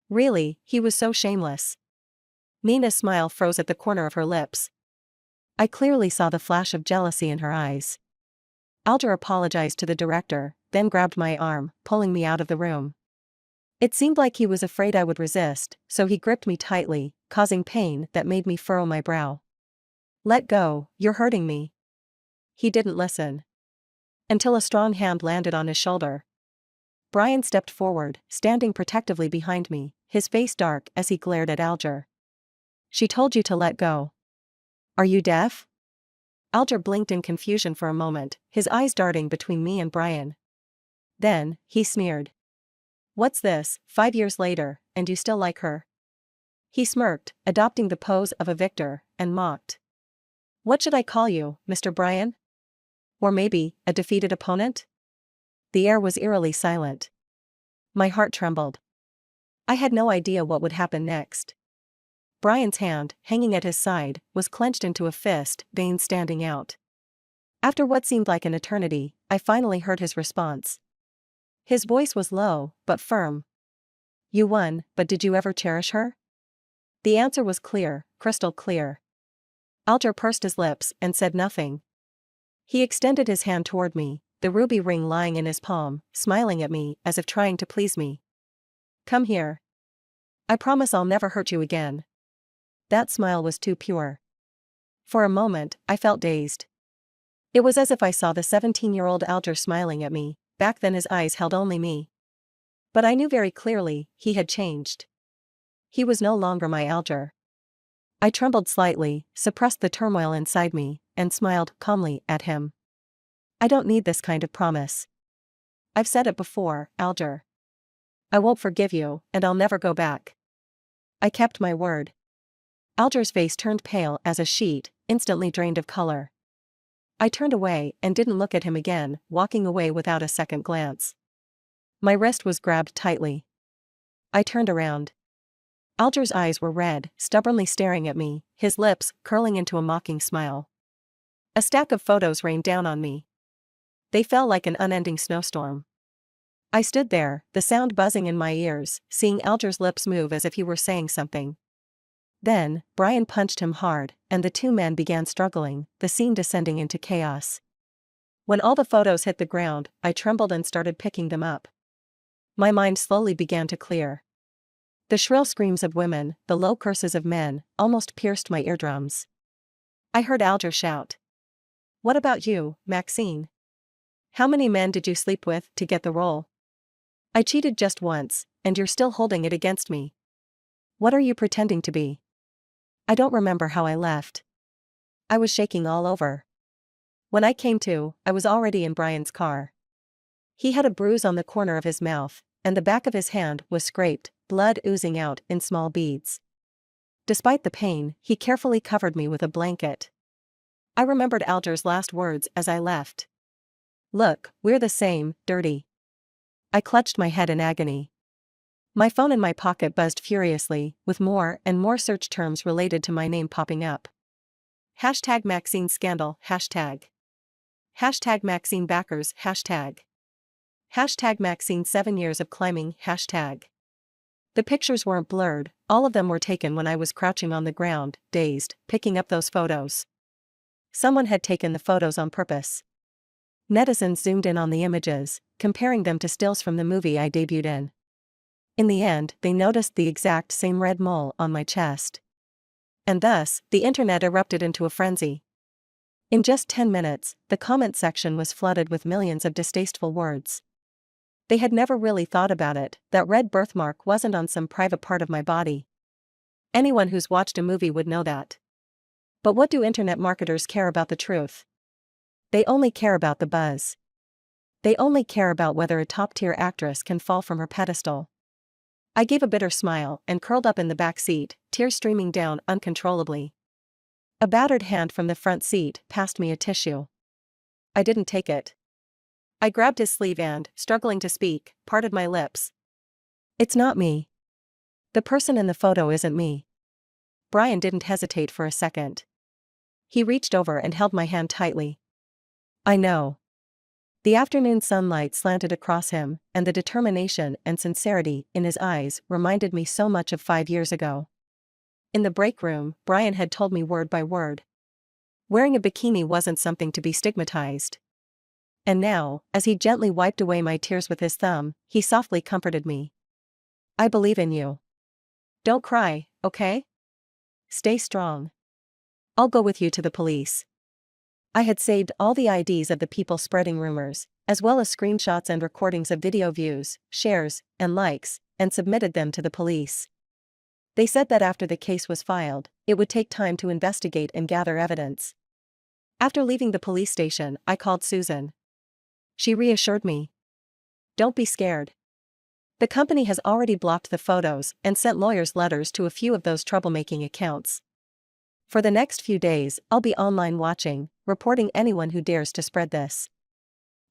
Really, he was so shameless. Nina's smile froze at the corner of her lips. I clearly saw the flash of jealousy in her eyes. Alger apologized to the director, then grabbed my arm, pulling me out of the room. It seemed like he was afraid I would resist, so he gripped me tightly, causing pain that made me furrow my brow. Let go, you're hurting me. He didn't listen. Until a strong hand landed on his shoulder. Brian stepped forward, standing protectively behind me, his face dark as he glared at Alger. She told you to let go. Are you deaf? Alger blinked in confusion for a moment, his eyes darting between me and Brian. Then, he sneered. What's this, 5 years later, and you still like her? He smirked, adopting the pose of a victor, and mocked. What should I call you, Mr. Brian? Or maybe, a defeated opponent? The air was eerily silent. My heart trembled. I had no idea what would happen next. Brian's hand, hanging at his side, was clenched into a fist, veins standing out. After what seemed like an eternity, I finally heard his response. His voice was low, but firm. You won, but did you ever cherish her? The answer was clear, crystal clear. Alger pursed his lips and said nothing. He extended his hand toward me, the ruby ring lying in his palm, smiling at me as if trying to please me. Come here. I promise I'll never hurt you again. That smile was too pure. For a moment, I felt dazed. It was as if I saw the 17-year-old Alger smiling at me. Back then his eyes held only me. But I knew very clearly, he had changed. He was no longer my Alger. I trembled slightly, suppressed the turmoil inside me, and smiled calmly at him. I don't need this kind of promise. I've said it before, Alger. I won't forgive you, and I'll never go back. I kept my word. Alger's face turned pale as a sheet, instantly drained of color. I turned away and didn't look at him again, walking away without a second glance. My wrist was grabbed tightly. I turned around. Alger's eyes were red, stubbornly staring at me, his lips curling into a mocking smile. A stack of photos rained down on me. They fell like an unending snowstorm. I stood there, the sound buzzing in my ears, seeing Alger's lips move as if he were saying something. Then, Brian punched him hard, and the two men began struggling, the scene descending into chaos. When all the photos hit the ground, I trembled and started picking them up. My mind slowly began to clear. The shrill screams of women, the low curses of men, almost pierced my eardrums. I heard Alger shout. What about you, Maxine? How many men did you sleep with to get the role? I cheated just once, and you're still holding it against me. What are you pretending to be? I don't remember how I left. I was shaking all over. When I came to, I was already in Brian's car. He had a bruise on the corner of his mouth, and the back of his hand was scraped, blood oozing out in small beads. Despite the pain, he carefully covered me with a blanket. I remembered Alger's last words as I left. "Look, we're the same, dirty." I clutched my head in agony. My phone in my pocket buzzed furiously, with more and more search terms related to my name popping up. Hashtag Maxine scandal, hashtag. Hashtag Maxine backers, hashtag. Hashtag Maxine 7 years of climbing, hashtag. The pictures weren't blurred, all of them were taken when I was crouching on the ground, dazed, picking up those photos. Someone had taken the photos on purpose. Netizens zoomed in on the images, comparing them to stills from the movie I debuted in. In the end, they noticed the exact same red mole on my chest. And thus, the internet erupted into a frenzy. In just 10 minutes, the comment section was flooded with millions of distasteful words. They had never really thought about it, that red birthmark wasn't on some private part of my body. Anyone who's watched a movie would know that. But what do internet marketers care about the truth? They only care about the buzz. They only care about whether a top-tier actress can fall from her pedestal. I gave a bitter smile and curled up in the back seat, tears streaming down uncontrollably. A battered hand from the front seat passed me a tissue. I didn't take it. I grabbed his sleeve and, struggling to speak, parted my lips. "It's not me. The person in the photo isn't me." Brian didn't hesitate for a second. He reached over and held my hand tightly. "I know." The afternoon sunlight slanted across him, and the determination and sincerity in his eyes reminded me so much of 5 years ago. In the break room, Brian had told me word by word. Wearing a bikini wasn't something to be stigmatized. And now, as he gently wiped away my tears with his thumb, he softly comforted me. "I believe in you. Don't cry, okay? Stay strong. I'll go with you to the police." I had saved all the IDs of the people spreading rumors, as well as screenshots and recordings of video views, shares, and likes, and submitted them to the police. They said that after the case was filed, it would take time to investigate and gather evidence. After leaving the police station, I called Susan. She reassured me. "Don't be scared. The company has already blocked the photos and sent lawyers' letters to a few of those troublemaking accounts. For the next few days, I'll be online watching, reporting anyone who dares to spread this."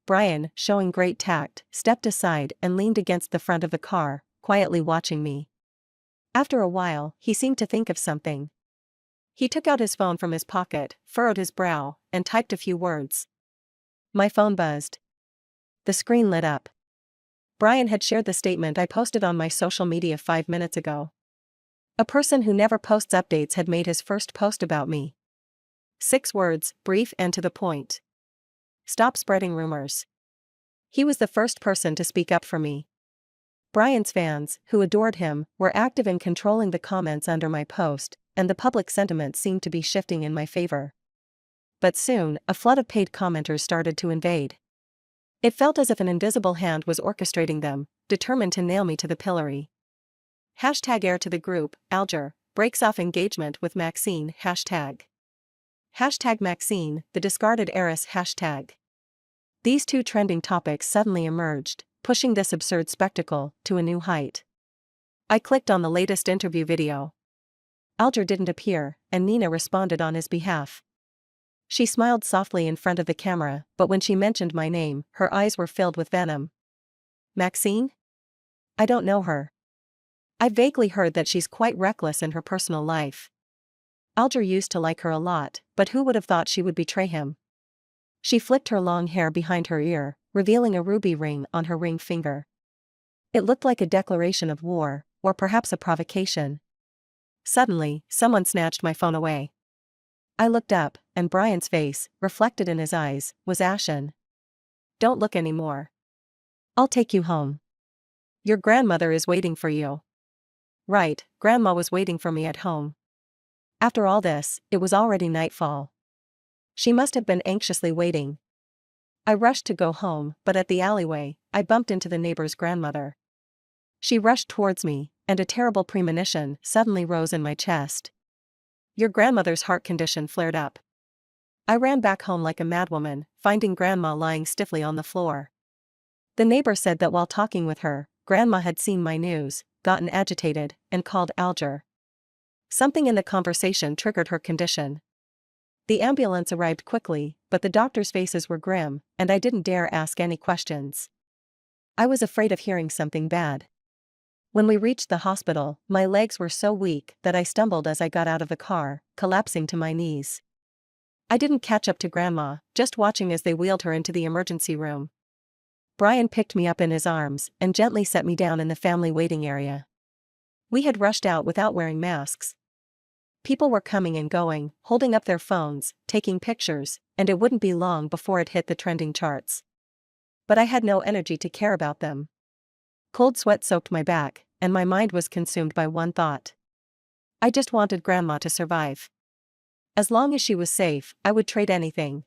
Brian, showing great tact, stepped aside and leaned against the front of the car, quietly watching me. After a while, he seemed to think of something. He took out his phone from his pocket, furrowed his brow, and typed a few words. My phone buzzed. The screen lit up. Brian had shared the statement I posted on my social media 5 minutes ago. A person who never posts updates had made his first post about me. 6 words, brief and to the point. "Stop spreading rumors." He was the first person to speak up for me. Brian's fans, who adored him, were active in controlling the comments under my post, and the public sentiment seemed to be shifting in my favor. But soon, a flood of paid commenters started to invade. It felt as if an invisible hand was orchestrating them, determined to nail me to the pillory. Hashtag heir to the group, Alger, breaks off engagement with Maxine, hashtag. Hashtag Maxine, the discarded heiress, hashtag. These two trending topics suddenly emerged, pushing this absurd spectacle to a new height. I clicked on the latest interview video. Alger didn't appear, and Nina responded on his behalf. She smiled softly in front of the camera, but when she mentioned my name, her eyes were filled with venom. "Maxine? I don't know her. I vaguely heard that she's quite reckless in her personal life. Alger used to like her a lot, but who would have thought she would betray him?" She flicked her long hair behind her ear, revealing a ruby ring on her ring finger. It looked like a declaration of war, or perhaps a provocation. Suddenly, someone snatched my phone away. I looked up, and Brian's face, reflected in his eyes, was ashen. "Don't look anymore. I'll take you home. Your grandmother is waiting for you." Right, Grandma was waiting for me at home. After all this, it was already nightfall. She must have been anxiously waiting. I rushed to go home, but at the alleyway, I bumped into the neighbor's grandmother. She rushed towards me, and a terrible premonition suddenly rose in my chest. Your grandmother's heart condition flared up. I ran back home like a madwoman, finding Grandma lying stiffly on the floor. The neighbor said that while talking with her, Grandma had seen my news, gotten agitated, and called Alger. Something in the conversation triggered her condition. The ambulance arrived quickly, but the doctors' faces were grim, and I didn't dare ask any questions. I was afraid of hearing something bad. When we reached the hospital, my legs were so weak that I stumbled as I got out of the car, collapsing to my knees. I didn't catch up to Grandma, just watching as they wheeled her into the emergency room. Brian picked me up in his arms and gently set me down in the family waiting area. We had rushed out without wearing masks. People were coming and going, holding up their phones, taking pictures, and it wouldn't be long before it hit the trending charts. But I had no energy to care about them. Cold sweat soaked my back, and my mind was consumed by one thought. I just wanted Grandma to survive. As long as she was safe, I would trade anything.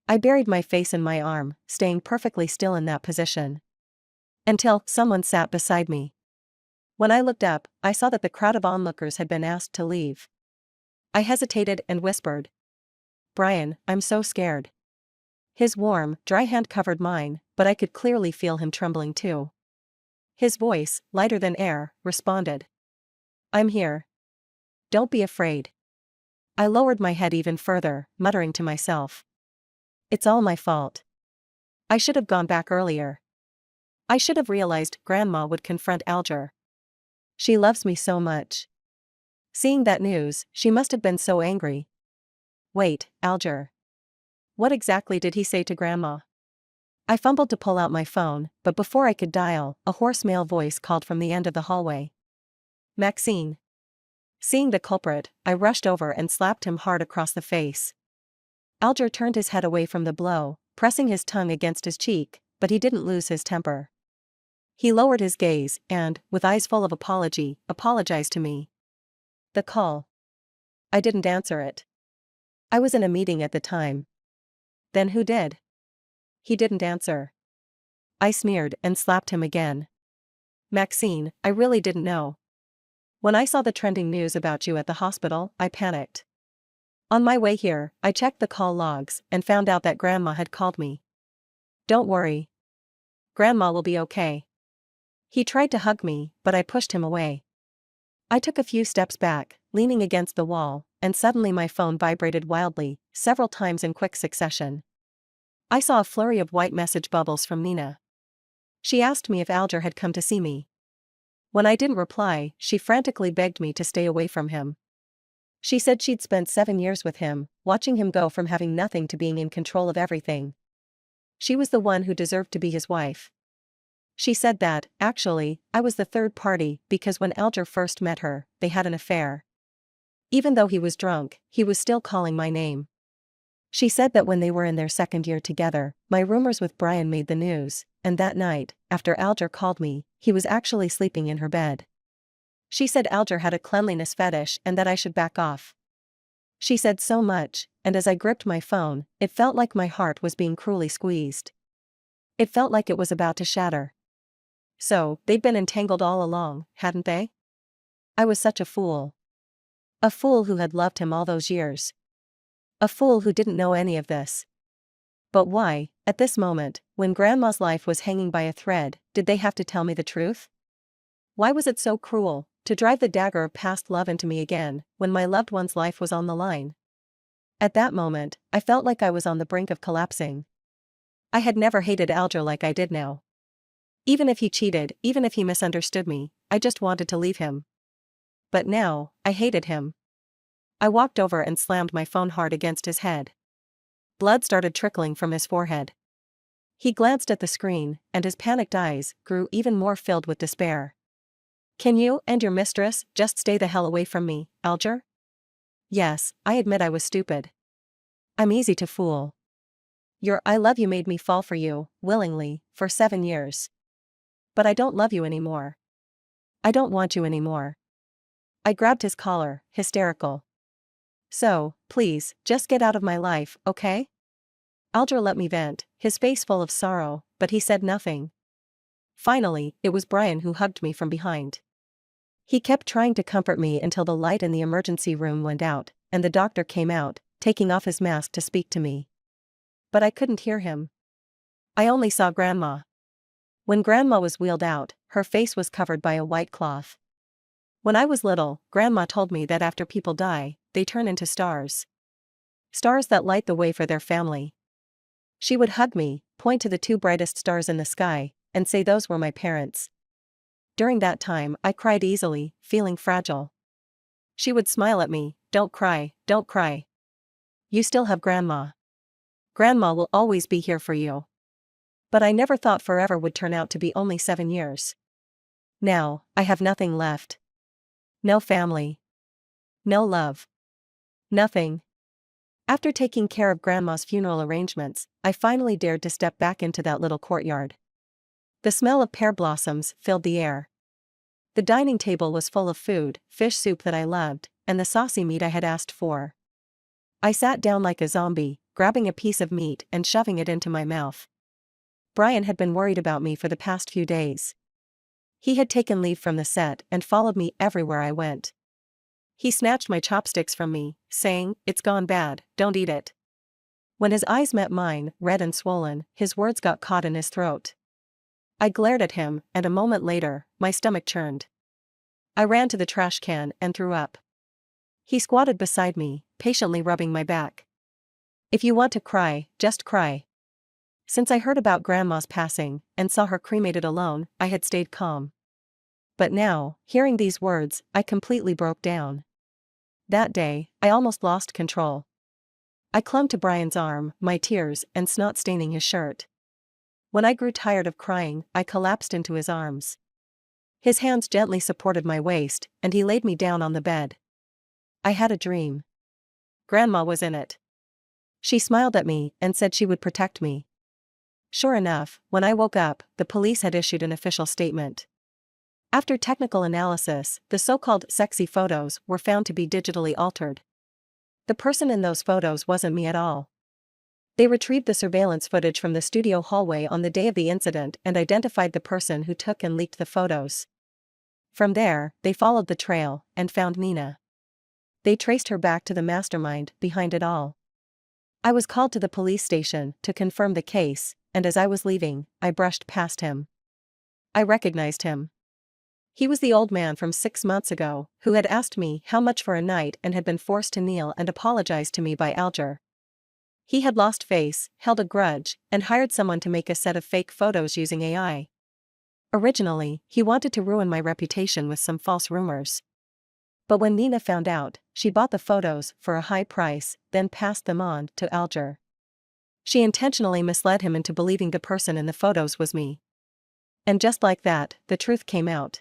I buried my face in my arm, staying perfectly still in that position. Until someone sat beside me. When I looked up, I saw that the crowd of onlookers had been asked to leave. I hesitated and whispered, "Brian, I'm so scared." His warm, dry hand covered mine, but I could clearly feel him trembling too. His voice, lighter than air, responded, "I'm here. Don't be afraid." I lowered my head even further, muttering to myself, "It's all my fault. I should have gone back earlier. I should have realized Grandma would confront Alger. She loves me so much. Seeing that news, she must have been so angry. Wait, Alger. What exactly did he say to Grandma?" I fumbled to pull out my phone, but before I could dial, a hoarse male voice called from the end of the hallway. "Maxine." Seeing the culprit, I rushed over and slapped him hard across the face. Alger turned his head away from the blow, pressing his tongue against his cheek, but he didn't lose his temper. He lowered his gaze and, with eyes full of apology, apologized to me. The call. I didn't answer it. I was in a meeting at the time. Then who did? He didn't answer. I sneered and slapped him again. "Maxine, I really didn't know. When I saw the trending news about you at the hospital, I panicked. On my way here, I checked the call logs and found out that Grandma had called me. Don't worry. Grandma will be okay." He tried to hug me, but I pushed him away. I took a few steps back, leaning against the wall, and suddenly my phone vibrated wildly, several times in quick succession. I saw a flurry of white message bubbles from Nina. She asked me if Alger had come to see me. When I didn't reply, she frantically begged me to stay away from him. She said she'd spent 7 years with him, watching him go from having nothing to being in control of everything. She was the one who deserved to be his wife. She said that, actually, I was the third party because when Alger first met her, they had an affair. Even though he was drunk, he was still calling my name. She said that when they were in their second year together, my rumors with Brian made the news, and that night, after Alger called me, he was actually sleeping in her bed. She said Alger had a cleanliness fetish and that I should back off. She said so much, and as I gripped my phone, it felt like my heart was being cruelly squeezed. It felt like it was about to shatter. So, they'd been entangled all along, hadn't they? I was such a fool. A fool who had loved him all those years. A fool who didn't know any of this. But why, at this moment, when Grandma's life was hanging by a thread, did they have to tell me the truth? Why was it so cruel, to drive the dagger of past love into me again, when my loved one's life was on the line? At that moment, I felt like I was on the brink of collapsing. I had never hated Alger like I did now. Even if he cheated, even if he misunderstood me, I just wanted to leave him. But now, I hated him. I walked over and slammed my phone hard against his head. Blood started trickling from his forehead. He glanced at the screen, and his panicked eyes grew even more filled with despair. "Can you and your mistress just stay the hell away from me, Alger?" "Yes, I admit I was stupid. I'm easy to fool. Your I love you made me fall for you, willingly, for 7 years. But I don't love you anymore. I don't want you anymore." I grabbed his collar, hysterical. "So, please, just get out of my life, okay?" Alger let me vent, his face full of sorrow, but he said nothing. Finally, it was Brian who hugged me from behind. He kept trying to comfort me until the light in the emergency room went out, and the doctor came out, taking off his mask to speak to me. But I couldn't hear him. I only saw Grandma. When Grandma was wheeled out, her face was covered by a white cloth. When I was little, Grandma told me that after people die, they turn into stars. Stars that light the way for their family. She would hug me, point to the two brightest stars in the sky, and say those were my parents. During that time, I cried easily, feeling fragile. She would smile at me, "Don't cry, don't cry. You still have Grandma. Grandma will always be here for you." But I never thought forever would turn out to be only 7 years. Now, I have nothing left. No family. No love. Nothing. After taking care of Grandma's funeral arrangements, I finally dared to step back into that little courtyard. The smell of pear blossoms filled the air. The dining table was full of food, fish soup that I loved, and the saucy meat I had asked for. I sat down like a zombie, grabbing a piece of meat and shoving it into my mouth. Brian had been worried about me for the past few days. He had taken leave from the set and followed me everywhere I went. He snatched my chopsticks from me, saying, "It's gone bad, don't eat it." When his eyes met mine, red and swollen, his words got caught in his throat. I glared at him, and a moment later, my stomach churned. I ran to the trash can and threw up. He squatted beside me, patiently rubbing my back. "If you want to cry, just cry." Since I heard about Grandma's passing, and saw her cremated alone, I had stayed calm. But now, hearing these words, I completely broke down. That day, I almost lost control. I clung to Brian's arm, my tears and snot staining his shirt. When I grew tired of crying, I collapsed into his arms. His hands gently supported my waist, and he laid me down on the bed. I had a dream. Grandma was in it. She smiled at me and said she would protect me. Sure enough, when I woke up, the police had issued an official statement. After technical analysis, the so-called sexy photos were found to be digitally altered. The person in those photos wasn't me at all. They retrieved the surveillance footage from the studio hallway on the day of the incident and identified the person who took and leaked the photos. From there, they followed the trail and found Nina. They traced her back to the mastermind behind it all. I was called to the police station to confirm the case, and as I was leaving, I brushed past him. I recognized him. He was the old man from 6 months ago, who had asked me how much for a night and had been forced to kneel and apologize to me by Alger. He had lost face, held a grudge, and hired someone to make a set of fake photos using AI. Originally, he wanted to ruin my reputation with some false rumors. But when Nina found out, she bought the photos for a high price, then passed them on to Alger. She intentionally misled him into believing the person in the photos was me. And just like that, the truth came out.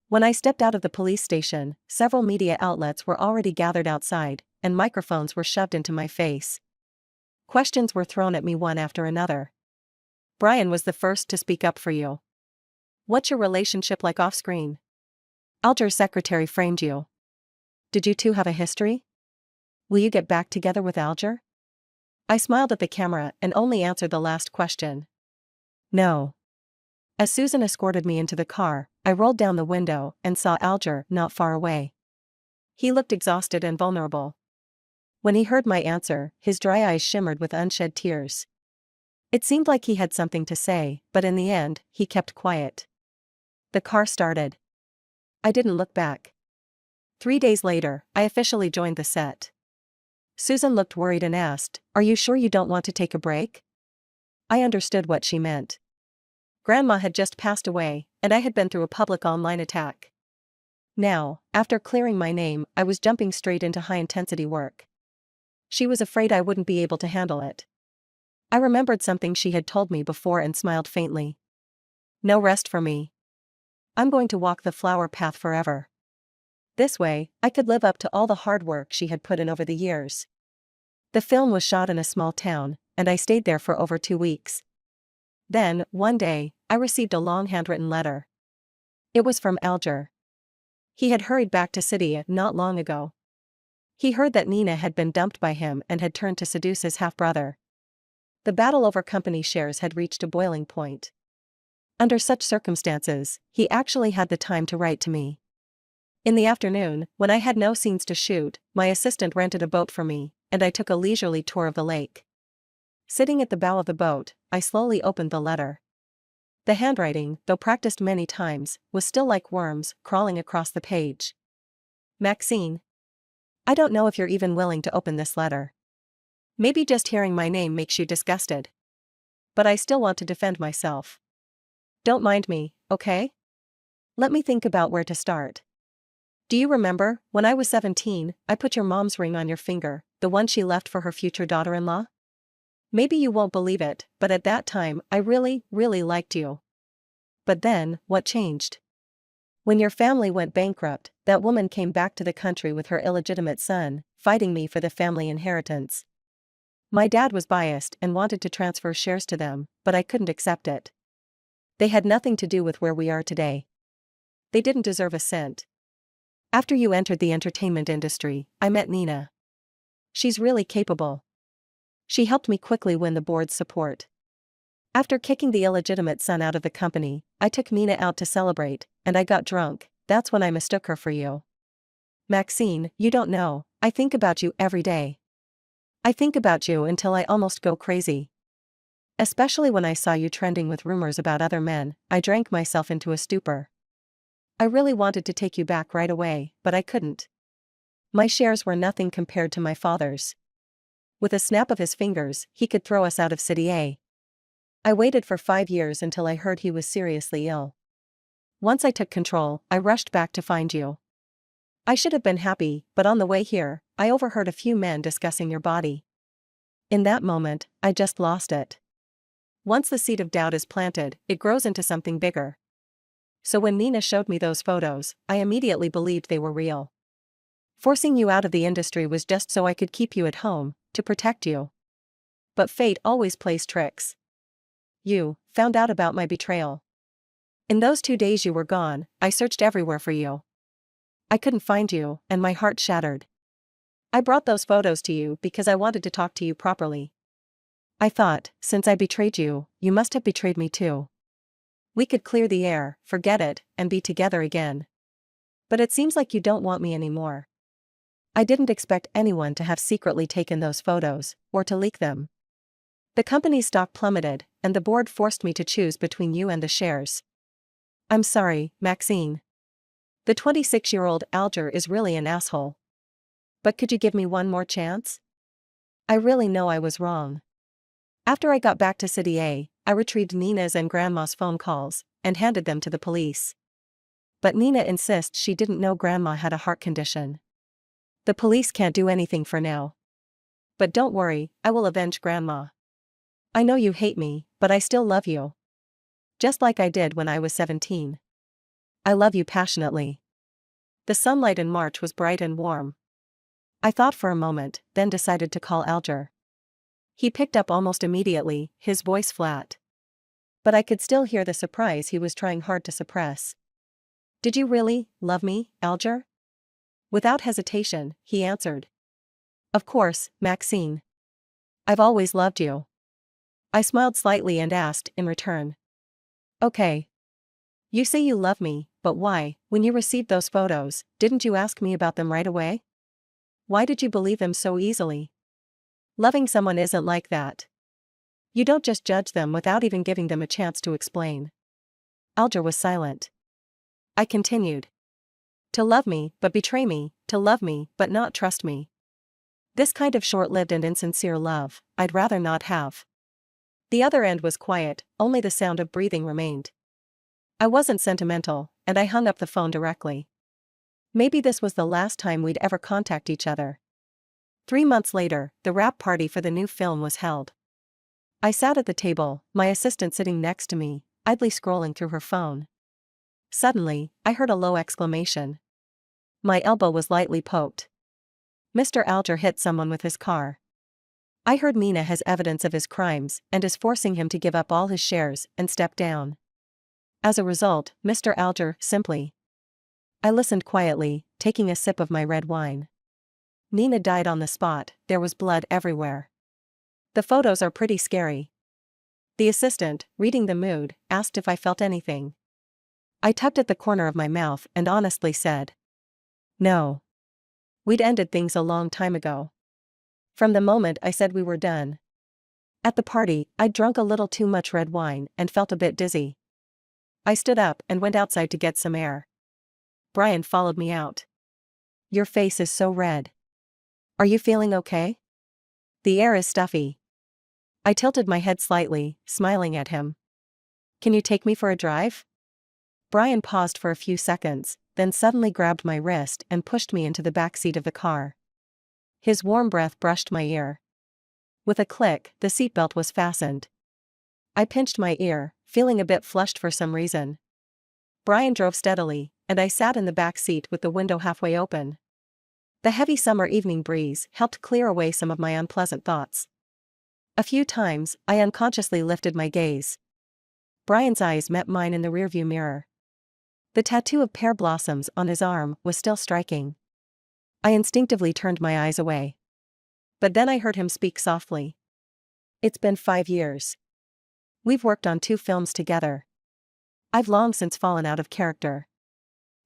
When I stepped out of the police station, several media outlets were already gathered outside, and microphones were shoved into my face. Questions were thrown at me one after another. "Brian was the first to speak up for you. What's your relationship like off-screen? Alger's secretary framed you. Did you two have a history? Will you get back together with Alger?" I smiled at the camera and only answered the last question. No. As Susan escorted me into the car, I rolled down the window and saw Alger not far away. He looked exhausted and vulnerable. When he heard my answer, his dry eyes shimmered with unshed tears. It seemed like he had something to say, but in the end, he kept quiet. The car started. I didn't look back. 3 days later, I officially joined the set. Susan looked worried and asked, "Are you sure you don't want to take a break?" I understood what she meant. Grandma had just passed away, and I had been through a public online attack. Now, after clearing my name, I was jumping straight into high-intensity work. She was afraid I wouldn't be able to handle it. I remembered something she had told me before and smiled faintly. No rest for me. I'm going to walk the flower path forever. This way, I could live up to all the hard work she had put in over the years. The film was shot in a small town, and I stayed there for over 2 weeks. Then, one day, I received a long handwritten letter. It was from Alger. He had hurried back to city not long ago. He heard that Nina had been dumped by him and had turned to seduce his half-brother. The battle over company shares had reached a boiling point. Under such circumstances, he actually had the time to write to me. In the afternoon, when I had no scenes to shoot, my assistant rented a boat for me, and I took a leisurely tour of the lake. Sitting at the bow of the boat, I slowly opened the letter. The handwriting, though practiced many times, was still like worms crawling across the page. Maxine. I don't know if you're even willing to open this letter. Maybe just hearing my name makes you disgusted. But I still want to defend myself. Don't mind me, okay? Let me think about where to start. Do you remember, when I was 17, I put your mom's ring on your finger, the one she left for her future daughter-in-law? Maybe you won't believe it, but at that time, I really, really liked you. But then, what changed? When your family went bankrupt, that woman came back to the country with her illegitimate son, fighting me for the family inheritance. My dad was biased and wanted to transfer shares to them, but I couldn't accept it. They had nothing to do with where we are today. They didn't deserve a cent. After you entered the entertainment industry, I met Nina. She's really capable. She helped me quickly win the board's support. After kicking the illegitimate son out of the company, I took Nina out to celebrate, and I got drunk. That's when I mistook her for you. Maxine, you don't know, I think about you every day. I think about you until I almost go crazy. Especially when I saw you trending with rumors about other men, I drank myself into a stupor. I really wanted to take you back right away, but I couldn't. My shares were nothing compared to my father's. With a snap of his fingers, he could throw us out of City A. I waited for 5 years until I heard he was seriously ill. Once I took control, I rushed back to find you. I should have been happy, but on the way here, I overheard a few men discussing your body. In that moment, I just lost it. Once the seed of doubt is planted, it grows into something bigger. So when Nina showed me those photos, I immediately believed they were real. Forcing you out of the industry was just so I could keep you at home, to protect you. But fate always plays tricks. You found out about my betrayal. In those 2 days you were gone, I searched everywhere for you. I couldn't find you, and my heart shattered. I brought those photos to you because I wanted to talk to you properly. I thought, since I betrayed you, you must have betrayed me too. We could clear the air, forget it, and be together again. But it seems like you don't want me anymore. I didn't expect anyone to have secretly taken those photos, or to leak them. The company's stock plummeted, and the board forced me to choose between you and the shares. I'm sorry, Maxine. The 26-year-old Alger is really an asshole. But could you give me one more chance? I really know I was wrong. After I got back to City A, I retrieved Nina's and Grandma's phone calls, and handed them to the police. But Nina insists she didn't know Grandma had a heart condition. The police can't do anything for now. But don't worry, I will avenge Grandma. I know you hate me, but I still love you. Just like I did when I was 17. I love you passionately. The sunlight in March was bright and warm. I thought for a moment, then decided to call Alger. He picked up almost immediately, his voice flat. But I could still hear the surprise he was trying hard to suppress. Did you really love me, Alger? Without hesitation, he answered. Of course, Maxine. I've always loved you. I smiled slightly and asked, in return. Okay. You say you love me, but why, when you received those photos, didn't you ask me about them right away? Why did you believe them so easily? Loving someone isn't like that. You don't just judge them without even giving them a chance to explain. Alger was silent. I continued. To love me, but betray me, to love me, but not trust me. This kind of short-lived and insincere love, I'd rather not have. The other end was quiet, only the sound of breathing remained. I wasn't sentimental, and I hung up the phone directly. Maybe this was the last time we'd ever contact each other. 3 months later, the wrap party for the new film was held. I sat at the table, my assistant sitting next to me, idly scrolling through her phone. Suddenly, I heard a low exclamation. My elbow was lightly poked. Mr. Alger hit someone with his car. I heard Nina has evidence of his crimes and is forcing him to give up all his shares and step down. As a result, Mr. Alger, simply. I listened quietly, taking a sip of my red wine. Nina died on the spot, there was blood everywhere. The photos are pretty scary. The assistant, reading the mood, asked if I felt anything. I tugged at the corner of my mouth and honestly said. No. We'd ended things a long time ago. From the moment I said we were done. At the party, I'd drunk a little too much red wine and felt a bit dizzy. I stood up and went outside to get some air. Brian followed me out. Your face is so red. Are you feeling okay? The air is stuffy. I tilted my head slightly, smiling at him. Can you take me for a drive? Brian paused for a few seconds, then suddenly grabbed my wrist and pushed me into the back seat of the car. His warm breath brushed my ear. With a click, the seatbelt was fastened. I pinched my ear, feeling a bit flushed for some reason. Brian drove steadily, and I sat in the back seat with the window halfway open. The heavy summer evening breeze helped clear away some of my unpleasant thoughts. A few times, I unconsciously lifted my gaze. Brian's eyes met mine in the rearview mirror. The tattoo of pear blossoms on his arm was still striking. I instinctively turned my eyes away. But then I heard him speak softly. It's been 5 years. We've worked on 2 films together. I've long since fallen out of character.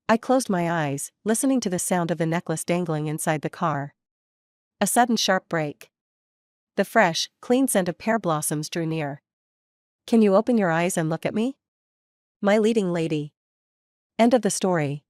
I closed my eyes, listening to the sound of the necklace dangling inside the car. A sudden sharp break. The fresh, clean scent of pear blossoms drew near. Can you open your eyes and look at me? My leading lady. End of the story.